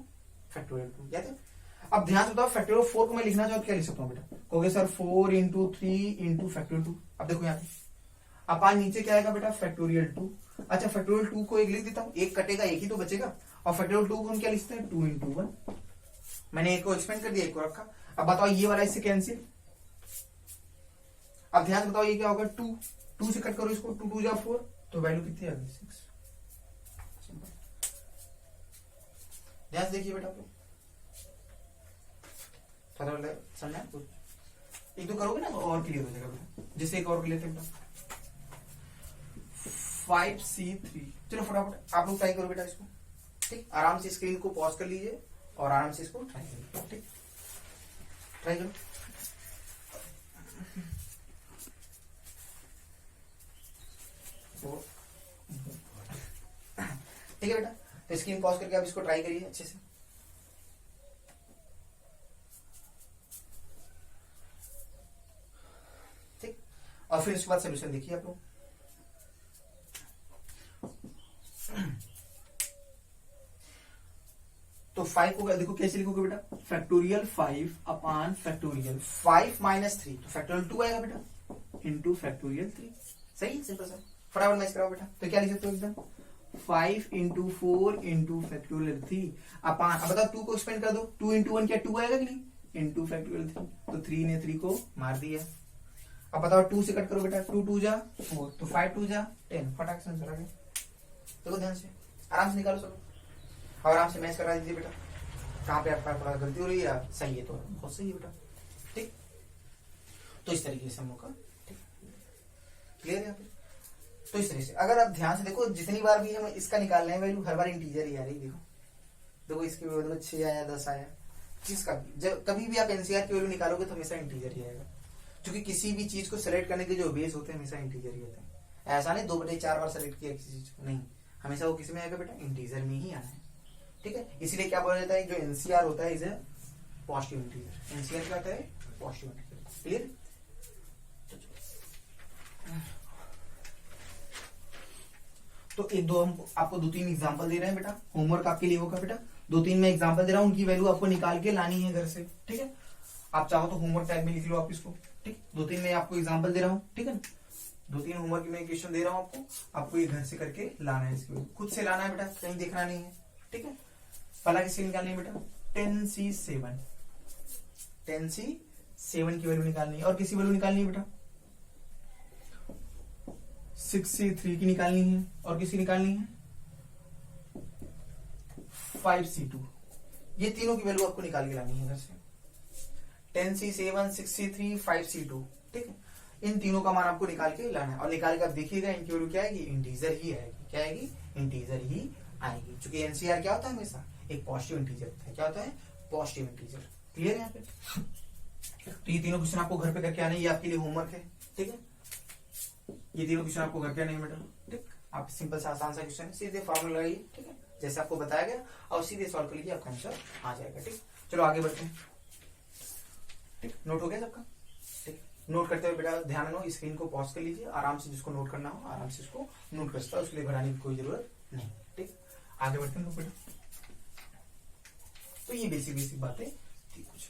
Speaker 2: फैक्टोरियल 2। याद है? अब ध्यान से बताओ, फैक्टोरियल 4 को मैं लिखना चाहूँ क्या लिख सकता हूँ बेटा? कहोगे सर 4 इंटू 3 इंटू फैक्टोरियल 2। अब देखो यहाँ पे अपॉन नीचे क्या आएगा बेटा? फैक्टोरियल 2। अच्छा फैक्टोरियल 2 को एक लिख देता हूँ, एक कटेगा एक ही तो बचेगा, और फैक्टोरियल 2 को हम क्या लिखते हैं? 2 इंटू 1। मैंने एक को एक्सपेंड कर दिया, एक को रखा। अब बताओ ये वाला इससे कैंसिल। अब ध्यान से बताओ ये क्या होगा? 2 से कट करो इसको, 2 2 जा 4, तो वैल्यू कितनी आ गई? 6। ध्यान से देखिए बेटा, थोड़ा समझना कुछ, एक दो करोगे ना तो और क्लियर हो जाएगा बेटा। जैसे एक और कर लेते हैं बेटा, 5C3। चलो फटाफट आप लोग ट्राई करो बेटा इसको। ठीक, आराम से स्क्रीन को पॉज कर लीजिए और आराम से इसको ट्राई करिए। ठीक, ट्राई करो। ठीक है बेटा, तो स्क्रीन पॉज करके आप इसको ट्राई करिए अच्छे से। ठीक, और फिर उसके बाद सोल्यूशन देखिए आप लोग। तो 5 को देखो कैसे लिखोगे बेटा? फैक्टोरियल 5 अपॉन फैक्टोरियल 5 माइनस 3, तो फैक्टोरियल 2 आएगा बेटा, इंटू फैक्टोरियल 3। सही, सिंपल सा। फटाफट मैच कराओ बेटा। तो क्या लिख सकते हो एकदम? 5 इंटू 4 इंटू फैक्टोरियल 3 अपॉन, अब बताओ 2 को एक्सपेंड कर दो, 2 इंटू 1 क्या 2 आएगा कि नहीं? इंटू फैक्टोरियल 3, तो 3 ने 3 को मार दिया। अब बताओ 2 से कट करो बेटा, 2 2 जा 4, तो 5 2 जा 10। फटाक से आंसर आ गया। देखो ध्यान से, आराम से निकालो सब, और आराम से मैच करा दीजिए बेटा। कहाँ पे आपका थोड़ा गलती हो रही है या सही है? तो बहुत सही है बेटा। ठीक, तो इस तरीके से हम लोग का क्लियर है यहाँ पे। तो इस तरह से अगर आप ध्यान से देखो, जितनी बार भी हम इसका निकालना है वैल्यू, हर बार इंटीजर ही आ रही। देखो देखो इसकी वैल्यू 6 आया, 10 आया, जिसका भी जब कभी भी आप एनसीआर की वैल्यू निकालोगे तो हमेशा इंटीजर ही आएगा, क्योंकि किसी भी चीज को सेलेक्ट करने के जो बेस होते हैं हमेशा इंटीजर ही होते हैं। ऐसा नहीं 2/4 बार सेलेक्ट किया किसी चीज को, नहीं, हमेशा वो किसी में आएगा बेटा? इंटीजर में ही आना है। ठीक है, इसीलिए क्या बोला जाता है, जो एनसीआर होता है is a positive integer. NCR क्या होता है? Positive integer. क्लियर? तो एक दो हम आपको 2-3 एग्जांपल दे रहे हैं बेटा, होमवर्क आपके लिए होगा बेटा। 2-3 मैं एग्जांपल दे रहा हूं, उनकी वैल्यू आपको निकाल के लानी है घर से। ठीक है, आप चाहो तो होमवर्क टाइप में लिख लो आप इसको। ठीक, 2-3 मैं आपको एग्जांपल दे रहा हूँ। ठीक है, 2-3 होमवर्क में क्वेश्चन दे रहा हूँ आपको ये घर से करके लाना है, इसकी खुद से लाना है बेटा, कहीं देखना नहीं है। ठीक है, पहला किसकी निकालनी है बेटा? 10C7, 10C7 की वैल्यू निकालनी है। और किसी वैल्यू निकालनी है बेटा? 6C3 की निकालनी है। और किसी निकालनी है? 5C2। ये तीनों की वैल्यू आपको निकाल के लानी है इधर से। 10C7, 6C3, 5C2। ठीक है, इन तीनों का मान आपको निकाल के लाना है, और निकाल के आप देखिएगा इनकी वैल्यू क्या आएगी? इंटीजर ही आएगी। क्या आएगी? इंटीजर ही आएगी, क्योंकि एनसीआर क्या होता है? हमेशा एक पॉजिटिव इंटीजर होता है। क्या होता है? Positive integer. क्लियर है यहाँ पे? तो ये तीनों क्वेश्चन आपको घर पे करके आने, ये आपके लिए होमवर्क है। ठीक है, ये तीनों क्वेश्चन आपको घर पे आने बेटा। ठीक, आप सिंपल सा आसान सा क्वेश्चन है, सीधे फॉर्मूला लगाइए। ठीक है, जैसे आपको बताया गया, और सीधे सॉल्व कर लीजिए, आपका आंसर आ जाएगा। ठीक, चलो आगे बढ़ते हैं। ठीक, नोट हो गया सबका? ठीक, नोट करते हुए बेटा ध्यान रखो, स्क्रीन को पॉज कर लीजिए, आराम से जिसको नोट करना हो आराम से इसको नोट कर सकता है, उसके लिए घबराने की कोई जरूरत नहीं। ठीक, आगे बढ़ते हैं बेटा। तो ये बेसिक बातें थी कुछ।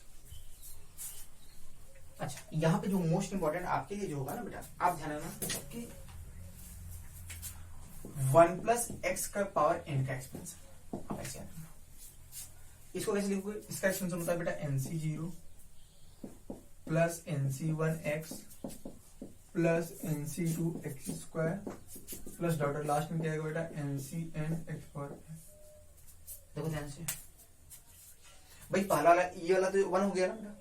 Speaker 2: अच्छा, यहाँ पे जो मोस्ट इंपॉर्टेंट आपके लिए जो होगा ना बेटा, आप ध्यान रखना कि 1 + x का पावर n का एक्सपेंशन। इसको कैसे लिखोगे, इसका एक्सपेंशन होता है बेटा NC0 plus NC1x plus NC2x² plus dot last में क्या आएगा बेटा NCnx²। देखो ध्यान से भाई, पहला वाला ये वाला तो 1 हो गया ना बेटा।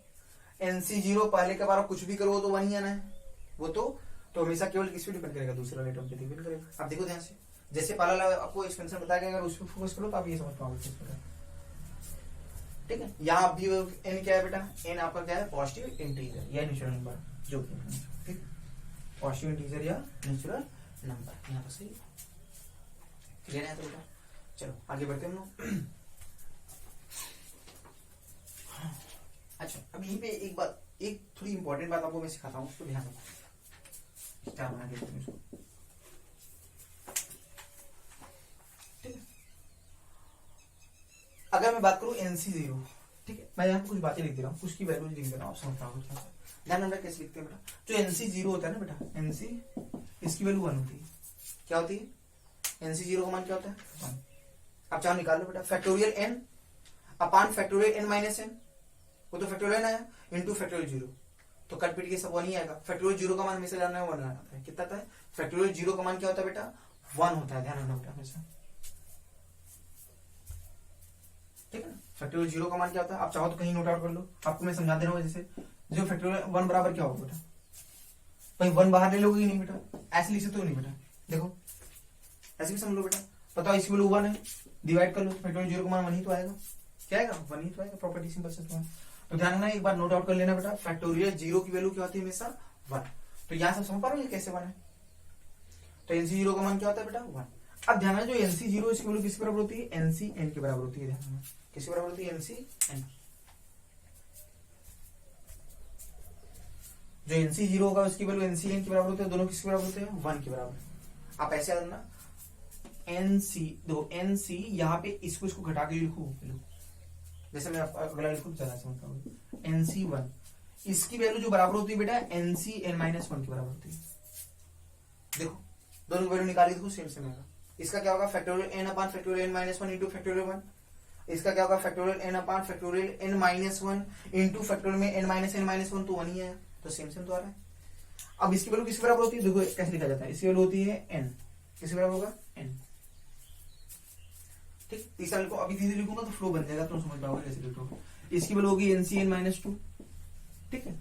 Speaker 2: NC0 पहले के बार कुछ भी करो तो 1 ही आना है, वो तो हमेशा केवल किस पे डिपेंड करेगा, दूसरे वाले टर्म पे डिपेंड करेगा। अब देखो ध्यान से, जैसे पहला वाला आपको एक्सपेंशन बताया गया, अगर उस पर फोकस करो तो आप ये समझ पाओगे किस प्रकार। ठीक है, यहाँ भी n क्या है बेटा, n आपका क्या है, पॉजिटिव इंटीजर या नेचुरल नंबर, जो भी ठीक, पॉजिटिव इंटीजर या नेचुरल नंबर यहाँ पर सही क्लियर है। तो बेटा चलो आगे बढ़ते हैं हम लोग। अच्छा, अब यहीं पे एक बात, एक थोड़ी इंपॉर्टेंट बात आपको मैं सिखाता हूँ, उसको ध्यान रखो। क्या बना के इसको, ठीक है। अगर मैं बात करूं NC0, ठीक है, मैं यहाँ पे कुछ बातें लिख दे रहा हूँ, कुछ की वैल्यू लिख दे रहा हूँ, आप समझ पाओगे क्या। ध्यान रखना कैसे लिखते हैं बेटा, जो NC0 होता है ना बेटा, NC इसकी वैल्यू 1 होती है। क्या होती है, NC0 का मान क्या होता है 1। आप चाहो निकाल लो बेटा, फैक्टोरियल n अपान फैक्टोरियल n माइनस n, वो तो फैक्टोरियल आया इंटू फैक्टोरियल 0, तो कट पीट के सब 1 ही आएगा। फैक्टोरियल 0 का मान हमेशा जानना है 1 आता है, कितना आता है, फैक्टोरियल 0 का मान क्या होता है बेटा 1 होता है, ध्यान रखना बेटा हमेशा, ठीक है ना। फैक्टोरियल 0 का मान क्या होता है, आप चाहो तो कहीं नोट आउट कर लो, आपको मैं समझा दे रहा हूँ। जैसे जो फैक्टोरियल 1 बराबर क्या होगा बेटा, भाई 1 बाहर ले लोगे नहीं बेटा, ऐसे लिख सकते हो नहीं बेटा, देखो ऐसे भी समझ लो बेटा, बताओ इसकी वैल्यू 1 है, डिवाइड कर लो, फैक्टोरियल 0 का मान 1 ही तो आएगा, क्या आएगा 1 ही तो आएगा, प्रॉपर्टी सिंपल से तुम्हारा। तो ध्यान रखना, एक बार नोट आउट कर लेना बेटा, फैक्टोरियल 0 की वैल्यू क्या होती है हमेशा 1। तो यहां से समझ पा रहे हो ये कैसे बना है, तो NC0 का मान क्या होता है बेटा 1। अब ध्यान रखना, जो NC0 इसकी वैल्यू किसके बराबर होती है, NCn के बराबर होती है। ध्यान रखना किसके बराबर होती है, NCn। जो NC0 होगा उसकी वैल्यू NCn के बराबर होती है, दोनों किसके बराबर होते हैं 1 के बराबर। आप ऐसे याद रखना, NC यहाँ पे इसको घटा के लिखो, जैसे मैं अगला लिखूं ज्यादा समझ पाऊंगा। NC1 इसकी वैल्यू जो बराबर होती है बेटा NCn-1 के बराबर होती है। देखो दोनों की वैल्यू निकाली, देखो सेम सेम आएगा। इसका क्या होगा, फैक्टोरियल n अपान फैक्टोरियल n-1 इंटू फैक्टोरियल 1। इसका क्या होगा, फैक्टोरियल n अपान फैक्टोरियल n-1 इंटू फैक्टोरियल में n-1 तो 1 ही है, तो सेम सेम तो आ रहा है। अब इसकी वैल्यू किसके बराबर होती है, देखो कैसे लिखा जाता है, इसकी वैल्यू होती है n, किसके बराबर होगा n, ठीक। तीसरा लिखो, अभी धीरे लिखूंगा तो फ्लो बन जाएगा, तुम समझ पाओगे कैसे लिखो। इसकी वैल्यू होगी NCn-2, ठीक है,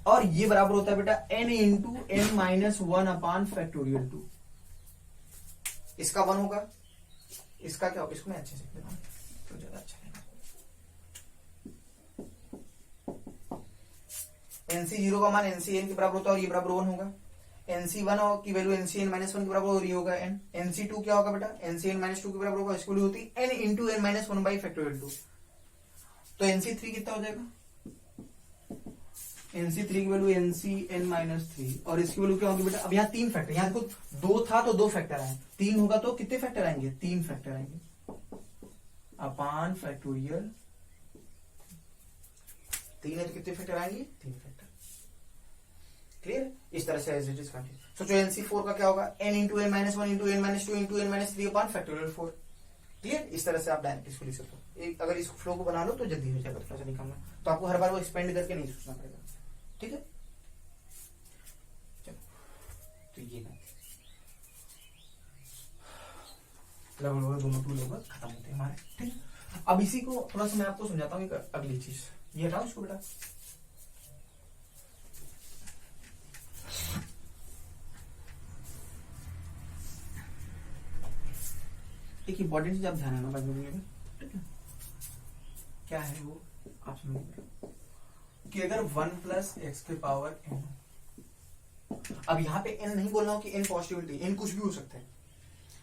Speaker 2: और ये बराबर होता है बेटा n इंटू n-1 अपान फैक्टोरियल 2। इसका 1 होगा, इसका क्या होगा, इसको मैं अच्छे से लिख रहा हूं तो ज्यादा अच्छा रहेगा। NC0 का मान NCn के बराबर होता है और ये बराबर 1 होगा। NC1 की वैल्यू NCn-1 के बराबर और ये होगा n। NC2 क्या होगा बेटा, NCn-2 के बराबर होगा, इसकी वैल्यू होती है n into n-1 by factorial 2। तो NC3 कितना हो जाएगा, NC3 की वैल्यू NCn-3 और इसकी वैल्यू क्या होगी बेटा, अब यहाँ 3 फैक्टर, यहाँ देखो 2 था तो 2 फैक्टर आए, 3 होगा तो कितने फैक्टर आएंगे, 3 फैक्टर आएंगे अपान फैक्टोरियल 3 है तो कितने फैक्टर आएंगे, 3 फैक्टर। क्लियर, इस तरह से एज इट इज कंटिन्यू। सोचो NC4 का क्या होगा, n into n-1 into n-2 into n-3 अपान फैक्टोरियल 4। क्लियर, इस तरह से आप डायरेक्ट इसको लिख सकते हो। अगर इस फ्लो को बना लो तो जल्दी हो जाएगा, थोड़ा सा निकालना, तो आपको हर बार वो एक्सपेंड करके नहीं सोचना पड़ेगा, ठीक है। चलो तो ये लगभग दोनों टूल लगभग खत्म होते हैं हमारे, ठीक है। अब इसी को थोड़ा सा मैं आपको समझाता हूँ एक अगली चीज, ये हटाओ इसको बेटा। एक इंपॉर्टेंट चीज आप ध्यान रखना में, ठीक है, क्या है वो आप समझिए कि अगर 1 प्लस एक्स के पावर n, अब यहाँ पे n नहीं बोल रहा हूं कि n पॉजिटिविटी, n कुछ भी हो सकता है।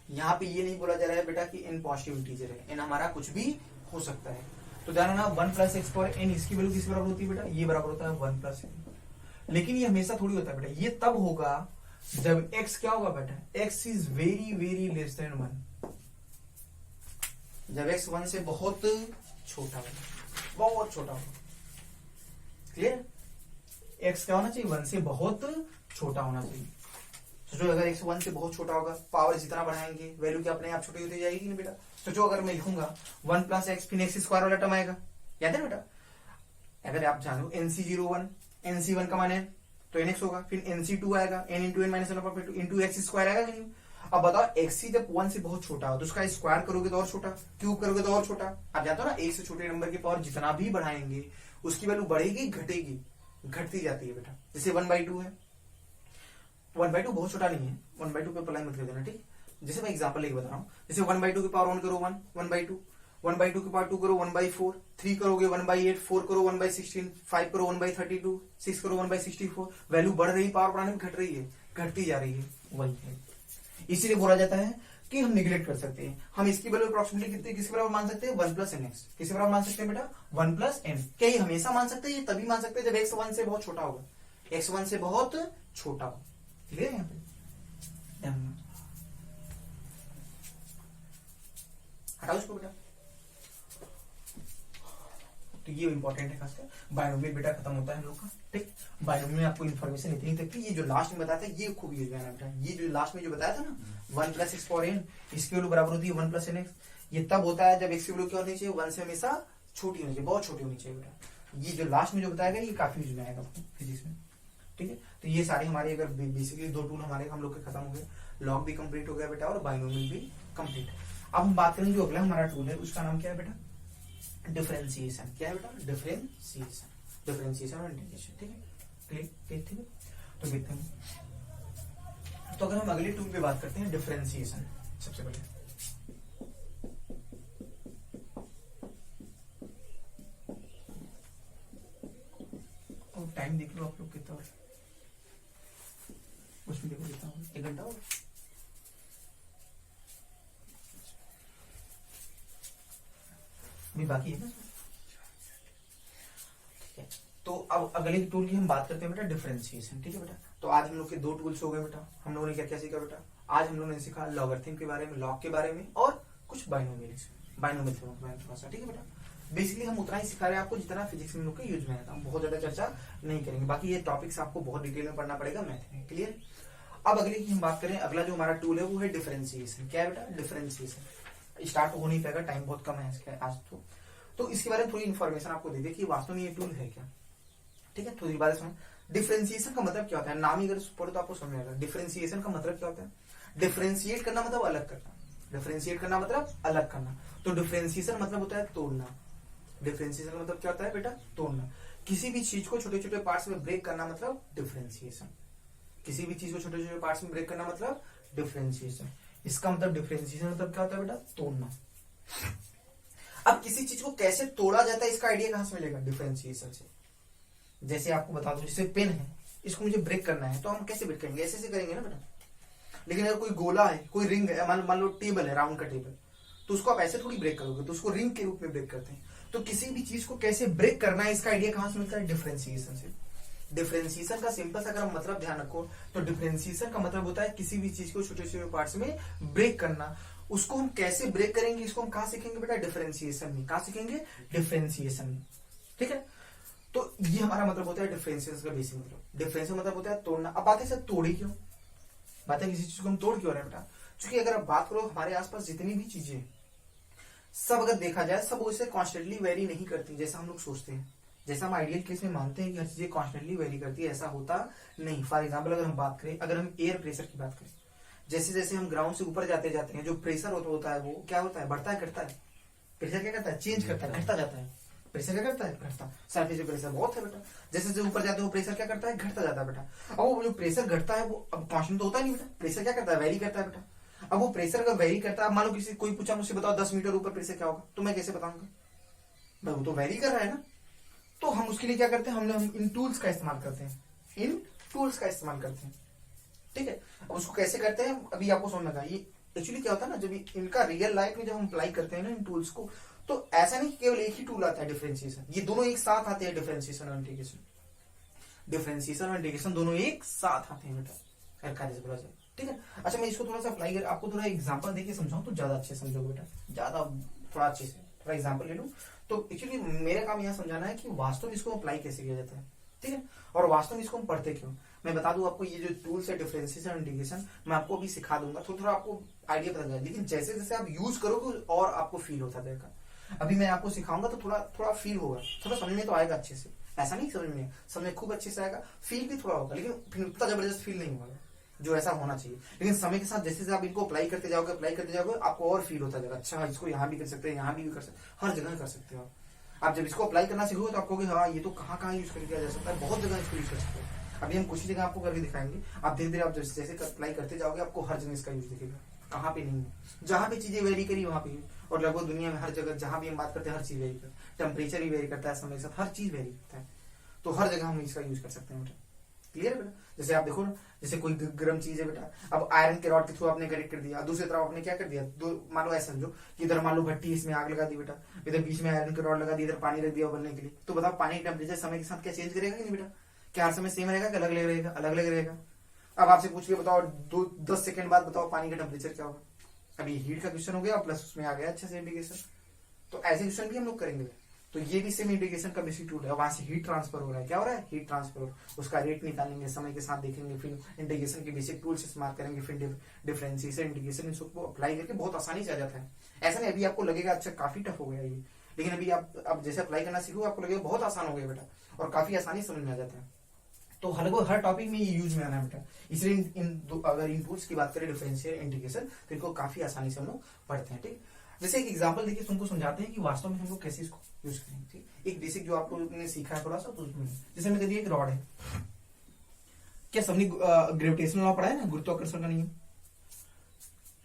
Speaker 2: यहाँ पे ये नहीं बोला जा रहा है बेटा कि n पॉजिटिव इंटीजर है, n हमारा कुछ भी हो सकता है। तो ध्यान रखना 1 प्लस एक्स पावर n, इसकी वैल्यू किस बराबर होती है बेटा, ये बराबर होता है 1 प्लस n। लेकिन ये हमेशा थोड़ी होता है बेटा, ये तब होगा जब x क्या होगा बेटा, x is very very less than 1, जब x 1 से बहुत छोटा होगा, बहुत छोटा होगा। क्लियर, x क्या होना चाहिए, 1 से बहुत छोटा होना चाहिए। सोचो अगर x 1 से बहुत छोटा होगा, पावर जितना बढ़ाएंगे वैल्यू क्या अपने आप छोटी होती जाएगी ना बेटा। सोचो अगर मैं लिखूंगा 1 प्लस एक्स, फिर एक्स स्क्वायर वाला टर्म आएगा, याद है बेटा। अगर आप जानो NC01, NC1 का मान n तो nx होगा, फिर NC2 आएगा n into n minus one into x square आएगा नहीं। अब बताओ एक्स जब 1 से बहुत छोटा हो तो उसका स्क्वायर करोगे तो और छोटा, क्यूब करोगे तो और छोटा। आप जानते हो ना, एक से छोटे नंबर की पावर जितना भी बढ़ाएंगे उसकी वैल्यू बढ़ेगी घटेगी, घटती जाती है बेटा। जैसे 1/2 है, 1/2 बहुत छोटा नहीं है, 1/2 पे अप्लाई मत कर देना, ठीक। जैसे मैं एग्जांपल लेके बता रहा हूँ, जैसे 1/2 की पावर 1 करो 1, 1/2, 1/2 की पावर 2 करो 1/4, 3 करोगे 1/8, 4 करो 1/16, 5 करो 1/32, 6 करो 1/64। वैल्यू बढ़ रही, पावर बढ़ाने में घट रही है, घटती जा रही है, वही है। इसीलिए बोला जाता है कि हम निगलेक्ट कर सकते हैं। हम इसकी वैल्यू अप्रोक्सीमेटली कितने किसके बराबर मान सकते हैं, 1 प्लस एन एक्स। किसके बराबर मान सकते हैं बेटा, 1 प्लस एन। क्या ये हमेशा मान सकते हैं? ये तभी मान सकते हैं जब एक्स 1 से बहुत छोटा होगा, एक्स 1 से बहुत छोटा हो। क्लियर है यहाँ पे? हटाओ इसको बेटा। तो ये इंपॉर्टेंट है खासकर। बायनोमियल बेटा खत्म होता है हम लोग का, ठीक। बायनोमियल में आपको इन्फॉर्मेशन इतनी तक की, ये जो लास्ट में बताया था ये खूब यूज करना बेटा। ये जो लास्ट में जो बताया था ना 1 प्लस एक्स पावर एन, इसकी वैल्यू बराबर होती है 1 प्लस एन एक्स। ये तब होता है जब एक्स की वैल्यू क्या होनी चाहिए, 1 से हमेशा छोटी होनी चाहिए, बहुत छोटी होनी चाहिए बेटा। ये जो लास्ट में जो बताया गया ये काफी यूज में आएगा आपको फिजिक्स में, ठीक है। तो ये सारे हमारे अगर बेसिकली 2 टूल हमारे हम लोग के खत्म हो गए, लॉग भी कंप्लीट हो गया बेटा और बायनोमियल भी कंप्लीट। अब हम बात करें जो अगला हमारा टूल है उसका नाम क्या है बेटा, डिफरेंशिएशन। क्या है बेटा, डिफरेंशिएशन, डिफरेंशिएशन और इंटीग्रेशन, ठीक है। क्लिक, ठीक है। तो देखते हैं, तो अगर हम अगले टूल पे बात करते हैं डिफरेंशिएशन, सबसे पहले और टाइम देख लो आप लोग कितना, उसमें देखो कितना 1 घंटा हो भी बाकी है ना, ठीक है। तो अब अगले टूल की हम बात करते हैं बेटा, डिफरेंशिएशन, ठीक है बेटा। तो आज हम लोग के 2 टूल्स हो गए बेटा। हम लोगों ने क्या क्या सीखा बेटा, आज हम लोगों ने सीखा लॉगरिथम के बारे में, लॉग के बारे में और कुछ बायनोमियल थोड़ा सा, ठीक है बेटा। बेसिकली हम उतना ही सिखा रहे हैं आपको जितना फिजिक्स में लोग के यूज में है, हम बहुत ज्यादा चर्चा नहीं करेंगे। बाकी ये टॉपिक्स आपको बहुत डिटेल में पढ़ना पड़ेगा मैथ में, क्लियर। अब अगले की हम बात करें, अगला जो हमारा टूल है वो है डिफरेंशिएशन। क्या है बेटा, डिफरेंशिएशन। स्टार्ट तो हो नहीं पाएगा, टाइम बहुत कम है आज तो इसके बारे में थोड़ी इन्फॉर्मेशन आपको दे दे कि वास्तव में ये टूल है क्या, ठीक है। थोड़ी बात सुनो, डिफरेंशिएशन का मतलब क्या होता है, नाम ही अगर पढ़ो तो आपको समझ में आएगा। डिफरेंशिएशन का मतलब क्या होता है, डिफरेंशिएट करना मतलब अलग करना, डिफरेंशिएट करना मतलब अलग करना। तो डिफरेंशिएशन मतलब होता है तोड़ना। डिफरेंशिएशन मतलब क्या होता है बेटा, तोड़ना। किसी भी चीज को छोटे छोटे पार्ट्स में ब्रेक करना मतलब डिफरेंशिएशन। किसी भी चीज को छोटे छोटे पार्ट्स में ब्रेक करना मतलब डिफरेंशिएशन। इसका मतलब डिफरेंशिएशन मतलब क्या होता है बेटा, तोड़ना। अब किसी चीज को कैसे तोड़ा जाता है इसका आइडिया कहां से मिलेगा, डिफरेंशिएशन से। जैसे आपको बता दूं, जैसे पेन है, इसको मुझे ब्रेक करना है तो हम कैसे ब्रेक करेंगे, ऐसे करेंगे ना बेटा। लेकिन अगर कोई गोला है, कोई रिंग है, मान लो टेबल है, राउंड का टेबल, तो उसको आप ऐसे थोड़ी ब्रेक करोगे, तो उसको रिंग के रूप में ब्रेक करते हैं। तो किसी भी चीज को कैसे ब्रेक करना है इसका आइडिया कहां से मिलता है, डिफरेंशिएशन से। डिफरेंशिएशन का सिंपल सा अगर हम मतलब ध्यान रखो तो डिफरेंशिएशन का मतलब होता है किसी भी चीज को छोटे छोटे पार्ट्स में ब्रेक करना। उसको हम कैसे ब्रेक करेंगे, इसको हम कहां सीखेंगे बेटा, डिफरेंशिएशन में। कहां सीखेंगे, डिफरेंशिएशन में, ठीक है। तो ये हमारा मतलब होता है डिफरेंशिएशन का बेसिक मतलब। डिफरेंशिएशन मतलब होता है तोड़ना। अब बात है सर तोड़ी क्यों, बात है किसी चीज को हम तोड़ क्यों रहे हैं बेटा, क्योंकि अगर आप बात करो हमारे आसपास जितनी भी चीजें सब अगर देखा जाए सब उससे कॉन्स्टेंटली वेरी नहीं करती जैसा हम लोग सोचते हैं। जैसा हम आइडियल केस में मानते हैं कि हर चीजें कॉन्स्टेंटली वेरी करती है, ऐसा होता नहीं। फॉर एग्जाम्पल अगर हम बात करें, अगर हम एयर प्रेशर की बात करें, जैसे जैसे हम ग्राउंड से ऊपर जाते जाते हैं जो प्रेशर होता है वो क्या होता है, बढ़ता है घटता है। प्रेशर क्या करता है, चेंज करता है, घटता जाता है। प्रेशर क्या करता है, घटता। सरफेस प्रेशर बहुत है बेटा, जैसे जैसे ऊपर जाते हो प्रेशर क्या करता है, घटता जाता है बेटा। अब वो जो प्रेशर घटता है वो अब कांस्टेंट तो होता नहीं बेटा, प्रेशर क्या करता है, वेरी करता है बेटा। अब वो प्रेशर अगर वेरी करता है, मान लो किसी कोई पूछा मुझसे बताओ 10 मीटर ऊपर प्रेशर क्या होगा, तो मैं कैसे बताऊंगा भाई, वो तो वेरी कर रहा है ना। तो हम उसके लिए क्या करते हैं, हम इन टूल्स का इस्तेमाल करते हैं, इन टूल्स का इस्तेमाल करते हैं, ठीक है। अब उसको कैसे करते हैं अभी आपको समझ में आएगा। ये एक्चुअली क्या होता है ना, जब इनका रियल लाइफ में जब हम अप्लाई करते हैं ना इन टूल्स को, तो ऐसा नहीं केवल एक ही टूल आता है डिफरेंशिएशन, ये दोनों एक साथ आते हैं, डिफरेंशिएशन और इंटीग्रेशन। डिफरेंशिएशन और इंटीग्रेशन दोनों एक साथ आते हैं बेटा, अगर कार्य से बोला जाए, ठीक है। अच्छा मैं इसको थोड़ा सा अप्लाई कर आपको थोड़ा एग्जांपल देके समझाऊं तो ज्यादा अच्छे समझोगे बेटा, ज्यादा थोड़ा अच्छे से थोड़ा एग्जांपल ले लूं। तो एक्चुअली मेरा काम यहाँ समझाना है कि वास्तव में इसको अप्लाई कैसे किया जाता है, ठीक है। और वास्तव में इसको हम पढ़ते क्यों, मैं बता दूं आपको, ये जो टूल्स है डिफरेंशिएशन इंटीग्रेशन मैं आपको अभी सिखा दूंगा, थोड़ा थोड़ा आपको आइडिया पता जाएगा, लेकिन जैसे जैसे आप यूज करोगे और आपको फील होता जाएगा। अभी मैं आपको सिखाऊंगा तो थोड़ा थोड़ा फील होगा, थोड़ा समझ में तो आएगा अच्छे से, ऐसा नहीं समझ में खूब अच्छे से आएगा, फील भी थोड़ा होगा, लेकिन फिर उतना जबरदस्त फील नहीं होगा जो ऐसा होना चाहिए। लेकिन समय के साथ जैसे जैसे आप इनको अप्लाई करते जाओगे आपको और फील होता जाएगा, अच्छा इसको यहाँ भी कर सकते हैं, यहाँ भी कर सकते हैं, हर जगह कर सकते हो आप जब इसको अप्लाई करना सीखोगे तो आपको हाँ ये तो कहाँ कहाँ यूज कर किया जा सकता है, बहुत जगह इसको यूज कर सकते हो। अभी हम कुछ ही जगह आपको करके दिखाएंगे, आप धीरे धीरे आप जैसे अप्लाई करते जाओगे आपको हर जगह इसका यूज दिखेगा, कहाँ पे नहीं है, जहां पे चीजें वेरी करी वहां पे, और लगभग दुनिया में हर जगह जहां भी हम बात करते हैं हर चीज वेरी करता है, टेम्परेचर भी वेरी करता है, समय के साथ हर चीज वेरी करता है, तो हर जगह हम इसका यूज कर सकते हैं बेटा। क्लियर है बेटा। जैसे आप देखो ना, जैसे कोई गर्म चीज है बेटा, अब आयरन के रॉड के थ्रू आपने कनेक्ट कर दिया, दूसरी तरफ आपने क्या कर दिया, दो मान लो ऐसा समझो कि इधर मान लो भट्टी, इसमें आग लगा दी बेटा, इधर बीच में आयरन के रॉड लगा दी, इधर पानी रख दिया उबलने के लिए, तो बताओ पानी का टेम्परेचर समय के साथ क्या चेंज करेगा कि नहीं बेटा, क्या हर समय सेम रहेगा कि अलग अलग रहेगा, अलग अलग रहेगा। अब आपसे पूछ के बताओ 10 सेकंड बाद बताओ पानी का टेम्परेचर क्या होगा, अभी हीट का क्वेश्चन हो गया प्लस उसमें आ गया अच्छा से इंडिकेशन, तो ऐसे क्वेश्चन भी हम लोग करेंगे। तो ये भी सेम इंडिकेशन का बेसिक टूल है, वहां से हीट ट्रांसफर हो रहा है, क्या हो रहा है, हीट ट्रांसफर, उसका रेट निकालेंगे, समय के साथ देखेंगे, फिर इंटीग्रेशन के बेसिक टूल से इस्तेमाल करेंगे, फिर डिफरेंशिएशन इंटीग्रेशन इन सबको अप्लाई करके बहुत आसानी से आ जाता है। ऐसा नहीं अभी आपको लगेगा अच्छा काफी टफ हो गया ये, लेकिन अभी आप जैसे अप्लाई करना सीखो आपको लगेगा बहुत आसान हो गया बेटा, और काफी आसानी समझ में आ जाता है। तो हर टॉपिक में ये यूज में आना है बेटा, इसलिए अगर इन टूल्स की बात करें डिफरेंशियल इंटीग्रेशन तो इनको काफी आसानी से हम लोग पढ़ते हैं। ठीक, जैसे एक एग्जांपल देखिए तुमको समझाते हैं कि वास्तव में हम लोग कैसे इसको यूज करेंगे। ठीक, एक बेसिक जो आप लोगों ने सीखा है थोड़ा सा, तो उसमें जैसे मैं कह दिया एक रॉड है, क्या सबने ग्रेविटेशन लॉ पढ़ा है ना, गुरुत्वाकर्षण का नियम,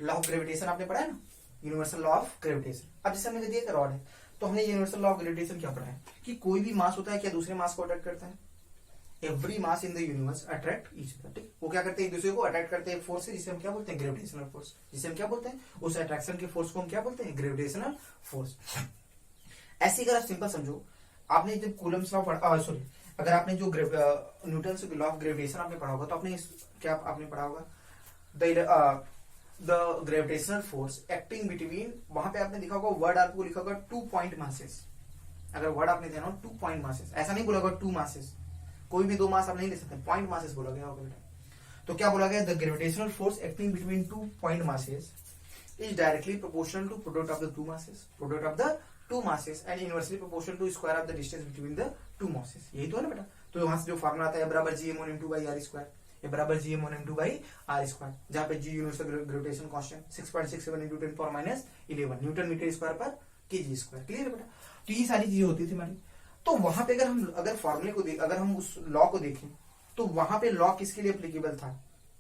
Speaker 2: लॉ ऑफ ग्रेविटेशन आपने पढ़ा है ना, यूनिवर्सल लॉ ऑफ ग्रेविटेशन। अब जैसे हमने कह दिया रॉड है, तो हमने यूनिवर्सल लॉ ऑफ ग्रेविटेशन क्या पढ़ा है कि कोई भी मास होता है क्या दूसरे मास को अट्रैक्ट करता है, every mass in the universe attract each other. ठीक, वो क्या करते हैं एक दूसरे को अट्रैक्ट करते हैं फोर्स से, जिसे हम क्या बोलते हैं ग्रेविटेशनल फोर्स, जिसे हम क्या बोलते हैं उस अट्रैक्शन के फोर्स को हम क्या बोलते हैं ग्रेविटेशनल फोर्स। ऐसी अगर आप सिंपल समझो, आपने जब कूलम्स लॉ पढ़ा, सॉरी अगर आपने जो न्यूटन लॉ ऑफ ग्रेविटेशन आपने पढ़ा होगा तो आपने क्या आपने पढ़ा होगा the gravitational force acting between, वहां पे आपने लिखा होगा वर्ड आपको लिखा होगा 2 पॉइंट मासेस, अगर वर्ड आपने ध्यान हो 2 पॉइंट मासेस, ऐसा नहीं बोला होगा 2 मासेस, कोई भी 2 मास आप नहीं ले सकते, पॉइंट मासेस बोला गया होगा बेटा। तो क्या बोला गया, the gravitational force acting between 2 point masses is directly proportional to product of the 2 masses, product of the 2 masses and inversely proportional to square of the distance between the 2 masses। यही तो है ना बेटा। तो वहां से जो फार्मूला आता है बराबर gm1 into by r square, ये बराबर gm1 into by r square, जहां पे g universal gravitation constant 6.67 into 10 power minus 11 newton metre square पर kg स्क्वायर। क्लियर है बेटा। तो ये सारी चीजें होती थी हमारी। तो वहां पे अगर फॉर्मूले को अगर हम उस लॉ को देखें तो वहां पे लॉ किसके लिए एप्लीकेबल था,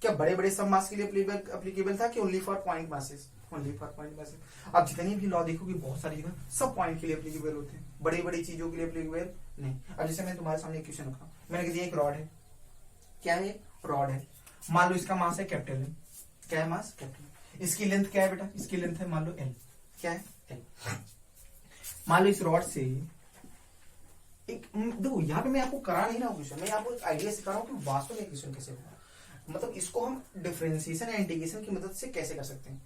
Speaker 2: क्या बड़े बड़े सब मास के लिए एप्लीकेबल था कि only for point masses, only for point masses. आप जितनी भी लॉ देखोगे बहुत सारी जगह सब पॉइंट के लिए एप्लीकेबल होते हैं, बड़ी बड़ी चीजों के लिए एप्लीकेबल नहीं। अब जैसे मैं तुम्हारे सामने एक क्वेश्चन रखा, मैंने कह दिया एक रॉड है, क्या है रॉड है, मान लो इसका मास है कैपिटल एम, क्या है मास कैपिटल, इसकी लेंथ क्या है बेटा, इसकी लेंथ है मान लो एल, क्या है एल। मान लो इस रॉड से एक देखो यहाँ पे मैं आपको करा नहीं रहा हूँ क्वेश्चन, मैं आपको एक आइडिया सिखा रहा हूँ कि वास्तव में क्वेश्चन कैसे होगा, मतलब इसको हम डिफरेंशिएशन या इंटीग्रेशन की मदद से कैसे कर सकते हैं,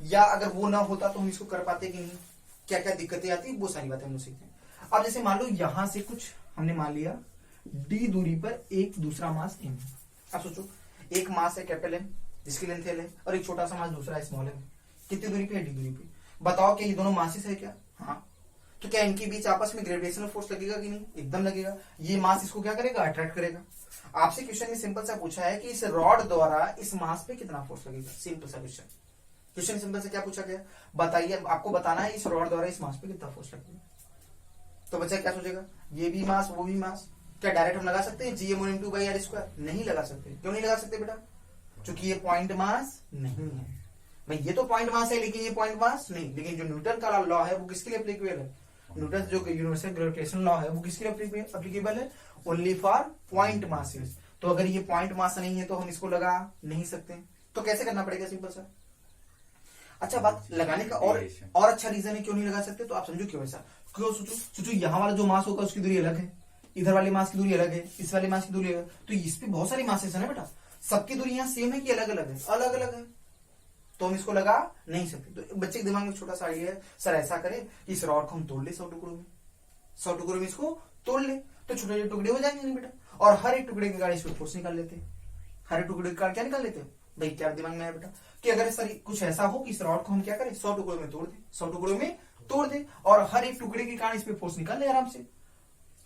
Speaker 2: या अगर वो ना होता तो हम इसको कर पाते कि नहीं, क्या क्या दिक्कतें आती है वो सारी बातें हम लोग सीखते हैं। अब जैसे मान लो यहां से कुछ हमने मान लिया डी दूरी पर एक दूसरा मास एम। अब सोचो एक मास है कैपिटल एम जिसकी लेंथ एल है और एक छोटा सा मास दूसरा स्मॉल एम, कितनी दूरी पे है, डी दूरी पे। बताओ क्या ये दोनों मासेस है क्या, हाँ। तो क्या इनके बीच आपस में ग्रेविटेशनल फोर्स लगेगा कि नहीं, एकदम लगेगा। ये मास इसको क्या करेगा, अट्रैक्ट करेगा। आपसे क्वेश्चन में सिंपल सा पूछा है कि इस रॉड द्वारा इस मास पे कितना फोर्स लगेगा, सिंपल सा क्वेश्चन। क्वेश्चन सिंपल से क्या पूछा गया, बताइए, आपको बताना है इस रॉड द्वारा इस मास पे कितना फोर्स लगेगा। तो बच्चा क्या सोचेगा, ये भी मास वो भी मास, क्या डायरेक्ट हम लगा सकते हैं gm1 into by r square, नहीं लगा सकते। क्यों नहीं लगा सकते बेटा, क्योंकि ये पॉइंट मास नहीं है। भाई ये तो पॉइंट मास है लेकिन ये पॉइंट मास नहीं। लेकिन जो न्यूटन का लॉ है वो किसके लिए एप्लीकेबल है, न्यूटन जो यूनिवर्सल ग्रेविटेशन लॉ है वो किसके लिए एप्लीकेबल है, ओनली फॉर पॉइंट मासेस। तो अगर ये पॉइंट मास नहीं है तो हम इसको लगा नहीं सकते। तो कैसे करना पड़ेगा, सिंपल सा। अच्छा बात लगाने का और अच्छा रीजन है क्यों नहीं लगा सकते, तो आप समझो क्यों ऐसा। क्यों सोचो यहाँ वाला जो मास होगा उसकी दूरी अलग है, इधर वाले मास की दूरी अलग है, इस वाले मास की दूरी अलग है। तो इस पे बहुत सारी मासेस है ना बेटा, सबकी दूरी यहाँ सेम है कि अलग अलग है, अलग अलग है। तो हम इसको लगा नहीं सकते। तो बच्चे के दिमाग में छोटा सा आइडिया है, सर ऐसा करें इस रॉड को हम तोड़ ले 100 टुकड़ों में, 100 टुकड़ों में इसको तोड़ ले। तो छोटे छोटे टुकड़े हो जाएंगे नहीं बेटा, और हर एक टुकड़े के कारण इसमें फोर्स निकाल लेते हैं। हर एक टुकड़े के कारण क्या निकाल लेते हैं भाई, क्या दिमाग में आया बेटा कि अगर सर कुछ ऐसा हो कि इस रॉड को हम क्या करें 100 टुकड़ों में तोड़ दें, 100 टुकड़ों में तोड़ दे, और हर एक टुकड़े के कारण इसमें फोर्स निकाल ले आराम से,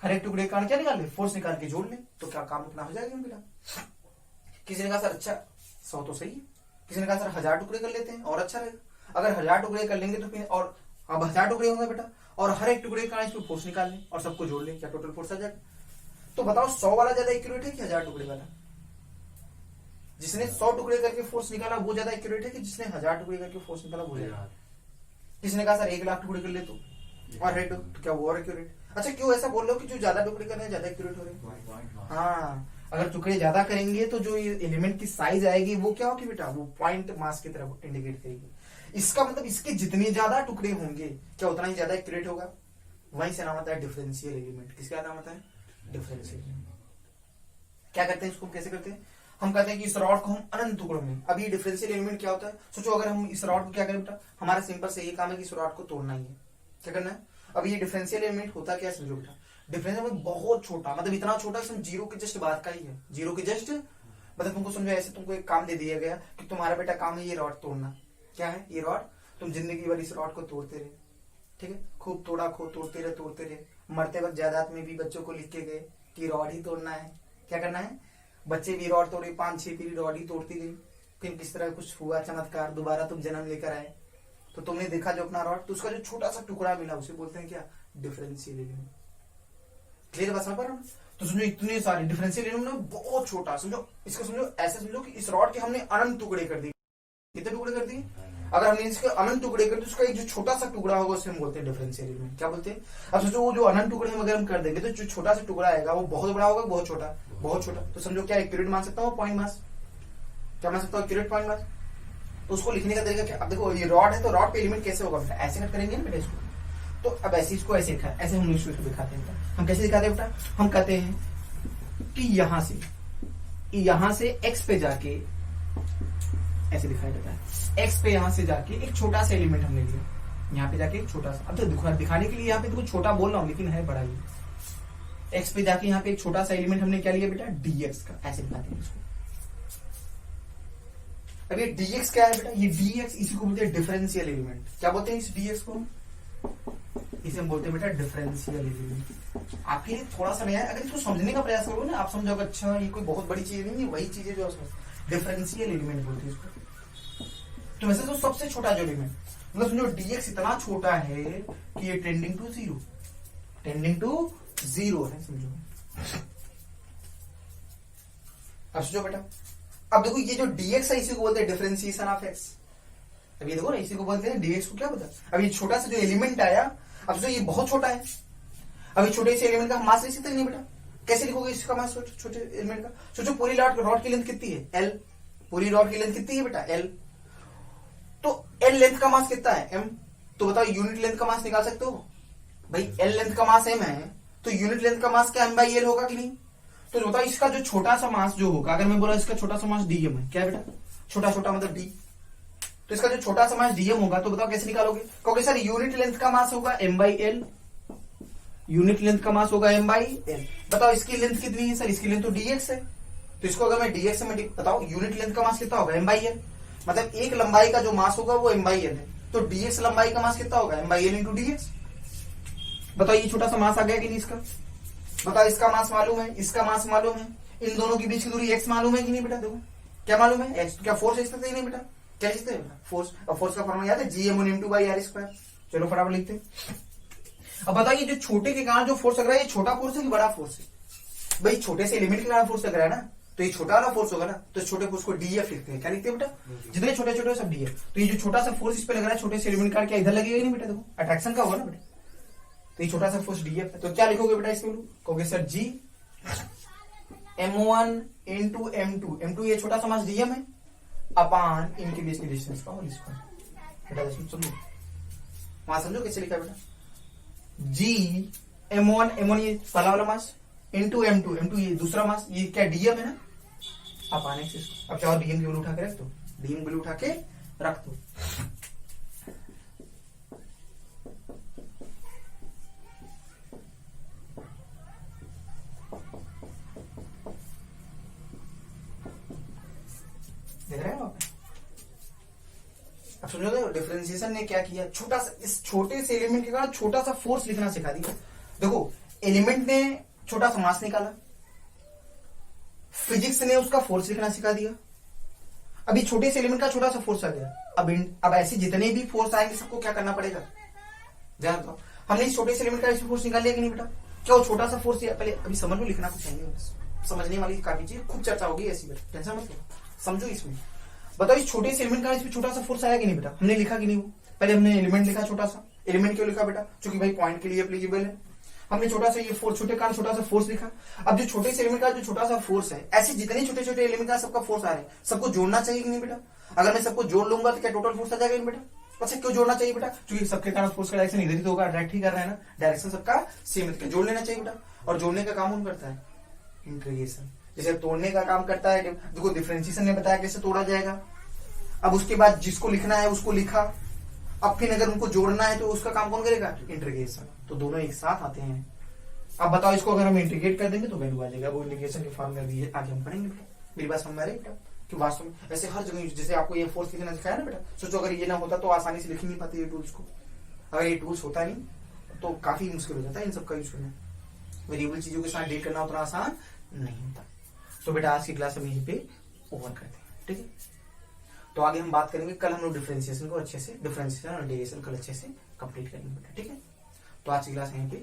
Speaker 2: हर एक टुकड़े के कारण क्या निकाल ले, फोर्स निकाल के जोड़ ले, तो क्या काम अपना हो जाएगा बेटा। किसी ने कहा सर अच्छा 100 तो सही है, किसी ने कहा सर 1000 टुकड़े कर लेते हैं और अच्छा रहेगा। अगर 1000 टुकड़े कर लेंगे तो फिर, और अब 1000 टुकड़े होंगे बेटा, और हर एक टुकड़े के कारण इसमें फोर्स निकाल लें और सबको जोड़ लें, क्या टोटल फोर्स आ जाएगा। तो बताओ 100 वाला ज्यादा एक्यूरेट है कि 1000 टुकड़े वाला। जिसने 100 टुकड़े करके फोर्स निकाला वो ज्यादा एक्यूरेट है कि जिसने 1000 टुकड़े करके फोर्स निकाला वो ज्यादा। किसने कहा सर 1 लाख टुकड़े कर ले तो और रेट, तो क्या वो और एक्यूरेट। अच्छा क्यों ऐसा बोल रहे हो कि जो ज्यादा टुकड़े कर रहे हैं ज्यादा एक्यूरेट हो रहे हैं। हाँ, अगर टुकड़े ज्यादा करेंगे तो जो एलिमेंट की साइज आएगी वो क्या होगी बेटा, वो पॉइंट मास की तरफ इंडिकेट करेगी। इसका मतलब इसके जितने ज्यादा टुकड़े होंगे क्या उतना ही ज्यादा एक्यूरेट होगा। वहीं से नाम आता है डिफरेंशियल एलिमेंट। किसका नाम आता है, डिफरेंशियल एलिमेंट। क्या करते हैं इसको, कैसे करते हैं, हम कहते हैं कि इस रॉड को हम अनंत टुकड़ों में, अब ये डिफरेंशियल एलिमेंट क्या होता है, सोचो अगर हम इस रॉड को क्या करें बेटा, हमारा सिंपल से ये काम है कि इस रॉड को तोड़ना ही है, क्या करना है। अब ये डिफरेंशियल एलिमेंट होता क्या समझो बेटा, डिफरेंशियल एलिमेंट बहुत छोटा, मतलब इतना छोटा कि जीरो के जस्ट बाद का ही है, जीरो के जस्ट मतलब तुमको समझो ऐसे तुमको एक काम दे दिया गया कि तुम्हारा बेटा काम है ये रॉड तोड़ना। क्या है ये रॉड, तुम जिंदगी भर इस रॉड को तोड़ते रहे, ठीक है, खूब तोड़ा, खूब तोड़ते रहे, मरते वक्त जायदाद में भी बच्चों को लिख के गए कि रॉड ही तोड़ना है। क्या करना है, बच्चे भी रॉड तोड़े, 5-6 पीढ़ी रॉड ही तोड़ती गई, फिर किस तरह कुछ हुआ चमत्कार, दोबारा तुम जन्म लेकर आए तो तुमने देखा जो अपना रॉड, तो उसका जो छोटा सा टुकड़ा मिला उसे बोलते हैं क्या, डिफरेंशियल एलिमेंट। क्लियर बात समझ पा रहे हो। तो समझो इतने सारे डिफरेंशियल एलिमेंट बहुत छोटा, समझो इसको, समझो ऐसे समझो कि इस रॉड के हमने अनंत टुकड़े कर दिए। कितने टुकड़े कर दिए, अगर हमने इसके अनंत टुकड़े कर दिए उसका एक जो छोटा सा टुकड़ा होगा उसे हम बोलते हैं डिफरेंशियल एलिमेंट। क्या बोलते हैं, अब सोचो वो जो अनंत टुकड़े हम अगर हम कर देंगे तो जो छोटा सा टुकड़ा आएगा वो बहुत बड़ा होगा, बहुत छोटा, बहुत छोटा, तो समझो क्या एक्यूरेट मान सकता हूँ पॉइंट मास, क्या मान सकता हूँ एक्यूरेट पॉइंट मास। तो उसको लिखने का तरीका क्या, अब देखो ये रॉड है तो रॉड पे एलिमेंट कैसे होगा बेटा, ऐसे कट करेंगे ना बेटा इसको, तो अब ऐसे इसको ऐसे ऐसे हम इसको दिखाते हैं बेटा। हम कैसे दिखाते हैं बेटा, हम कहते हैं कि यहां से एक्स पे जाके ऐसे दिखाया जाता है, एक्स पे यहां से जाके एक छोटा सा एलिमेंट हमने लिया, यहाँ पे जाके एक छोटा सा, अब तो दिखाने के लिए यहाँ पे तो छोटा बोल रहा हूँ लेकिन है बड़ा ही, एक्स पे जाके यहाँ पे एक छोटा सा एलिमेंट हमने क्या लिया बेटा, डीएक्स का, ऐसे दिखाते हैं इसको। अब ये dx क्या है बेटा, ये dx इसी को बोलते हैं डिफरेंशियल एलिमेंट। क्या बोलते हैं इस dx को, इसे हम बोलते हैं बेटा डिफरेंशियल एलिमेंट। आपके लिए थोड़ा सा नया है, अगर इसको समझने का प्रयास करोगे ना आप समझोगे अच्छा ये कोई बहुत बड़ी चीज नहीं है, वही चीज है जो डिफरेंशियल एलिमेंट बोलते हैं इसको। तो वैसे तो सबसे छोटा जो एलिमेंट, मतलब समझो dx इतना छोटा है कि ये टेंडिंग टू जीरो है समझो। अब सोचो बेटा, अब देखो ये जो dx है इसी को बोलते हैं डिफरेंशिएशन ऑफ x। अब ये देखो ना इसी को बोलते हैं dx को क्या बोलता है। अब ये छोटा सा जो एलिमेंट आया, अब जो ये बहुत छोटा है, अब ये छोटे से एलिमेंट का मास लिख सकते नहीं बेटा, कैसे लिखोगे इसका मास छोटे एलिमेंट का। सोचो पूरी रॉड की लेंथ कितनी है, l, पूरी रॉड की लेंथ कितनी है बेटा, l, तो l लेंथ का मास कितना है, m, तो बताओ यूनिट लेंथ का मास निकाल सकते हो भाई, l लेंथ का मास m है तो यूनिट लेंथ का मास क्या m/l होगा कि नहीं। तो बताओ इसका जो छोटा सा मास जो होगा, अगर मैं बोला इसका छोटा सा मास dm है, क्या है बेटा, छोटा छोटा मतलब d, तो इसका जो छोटा सा मास dm होगा तो बताओ कैसे निकालोगे, क्योंकि सर यूनिट लेंथ का मास होगा m/l, यूनिट लेंथ का मास होगा m/l। बताओ इसकी लेंथ कितनी है सर, इसकी लेंथ तो dx है, तो इसको अगर मैं dx से बताओ यूनिट लेंथ का मास कितना होगा m/l, मतलब एक लंबाई का जो मास होगा वो m/l है, तो dx लंबाई का मास कितना होगा m/l इंटू dx। बताओ ये छोटा सा मास आ गया कि नहीं इसका, बताओ इसका मास मालूम है, इसका मास मालूम है, इन दोनों के बीच की दूरी x मालूम है कि नहीं बेटा, देखो क्या मालूम है x, तो क्या फोर्स x नहीं बेटा, क्या लिखते हैं फोर्स, और फोर्स का फॉर्मूला याद है Gm1m2/r²। चलो फटाफट लिखते हैं। अब बताइए जो छोटे के कारण जो फोर्स लग रहा है ये छोटा फोर्स है कि बड़ा फोर्स है, भाई छोटे से एलिमेंट के कारण फोर्स लग रहा है ना, तो ये छोटा वाला फोर्स होगा ना, तो छोटे फोर्स को df लिखते हैं। क्या लिखते हैं बेटा, जितने छोटे छोटे सब df, तो ये जो छोटा सा फोर्स इस पे लग रहा है छोटे से एलिमेंट का, क्या इधर लगेगा नहीं बेटा, देखो अट्रैक्शन का होगा ना बेटा, तो ये छोटा सा फोर्स df है, तो क्या लिखोगे बेटा इसमें, कहोगे sir G m1 into m2 ये छोटा सा मास dm है अपान इनके बीच की डिस्टेंस का होल स्क्वायर। बेटा समझो वहां समझो कैसे लिखा बेटा, G m1 ये पहला वाला मास इंटू m2 ये दूसरा मास, ये क्या dm है ना अपान x। अब चाहो dm की वैल्यू उठा के रख दो, dm की वैल्यू उठा के रख दो। समझो तो डिफरेंशिएशन ने क्या किया, छोटा सा, इस छोटे से एलिमेंट के कारण छोटा सा फोर्स लिखना सिखा दिया। देखो एलिमेंट ने छोटा सा मास निकाला, फिजिक्स ने उसका फोर्स लिखना सिखा दिया, अभी छोटे से एलिमेंट का छोटा सा फोर्स आ गया। अब ऐसे जितने भी फोर्स आएंगे सबको क्या करना पड़ेगा, ध्यान दो। हमने इस छोटे से एलिमेंट का ऐसे फोर्स निकाल लिया कि नहीं बेटा, क्या वो छोटा सा फोर्स पहले अभी समझ लो, लिखना कुछ नहीं, समझने वाली काफी चीज, खूब चर्चा होगी ऐसी बेटा, टेंशन मत लो, समझो इसमें। बताओ इस छोटे से एलिमेंट का इसमें छोटा सा फोर्स आया कि नहीं बेटा, हमने लिखा कि नहीं, वो पहले हमने एलिमेंट लिखा छोटा सा, एलिमेंट क्यों लिखा बेटा, क्योंकि भाई पॉइंट के लिए एप्लीकेबल है, हमने छोटा सा ये फोर्स, छोटे कारण छोटा सा फोर्स लिखा। अब जो छोटे से एलिमेंट का जो छोटा सा फोर्स है, ऐसे जितने छोटे छोटे एलिमेंट का सबका फोर्स आ रहे हैं, सबको जोड़ना चाहिए कि नहीं बेटा, अगर मैं सबको जोड़ लूंगा तो क्या टोटल फोर्स आ जाएगा नहीं बेटा। अच्छा क्यों जोड़ना चाहिए बेटा, क्योंकि सबके कारण फोर्स का डायरेक्शन इधर ही तो होगा, डायरेक्ट ही कर रहा है ना, डायरेक्शन सबका सेम है, जोड़ लेना चाहिए बेटा। और जोड़ने का काम कौन करता है, इंटीग्रेशन। जैसे तोड़ने का काम करता है, देखो डिफरेंशिएशन ने बताया कैसे तोड़ा जाएगा, अब उसके बाद जिसको लिखना है उसको लिखा, अब फिर अगर उनको जोड़ना है तो उसका काम कौन करेगा, इंटीग्रेशन। तो दोनों एक साथ आते हैं। अब बताओ इसको अगर हम इंटीग्रेट कर देंगे तो वैल्यू आ जाएगा, वो इंटीग्रेशन के फॉर्म में भी आगे हम पढ़ेंगे बेटा, मेरी बात समझ में आ रही है बेटा। कि वास्तव में ऐसे हर जगह, जैसे आपको ये फोर्स लिखना सिखाया ना बेटा, सोचो अगर ये ना होता तो आसानी से लिख ही नहीं पाते ये टूल्स को, अगर ये टूल्स होता नहीं तो काफी मुश्किल हो जाता है इन सबका यूज करना, वेरिएबल चीजों के साथ डील करना उतना आसान नहीं होता। तो बेटा आज की क्लास हम यहीं पे ओवर करते हैं, ठीक है। तो आगे हम बात करेंगे, कल हम लोग डिफरेंशिएशन को अच्छे से, डिफरेंशिएशन और इंटीग्रेशन कल अच्छे से कंप्लीट करेंगे बेटा, ठीक है। तो आज की क्लास यहीं पे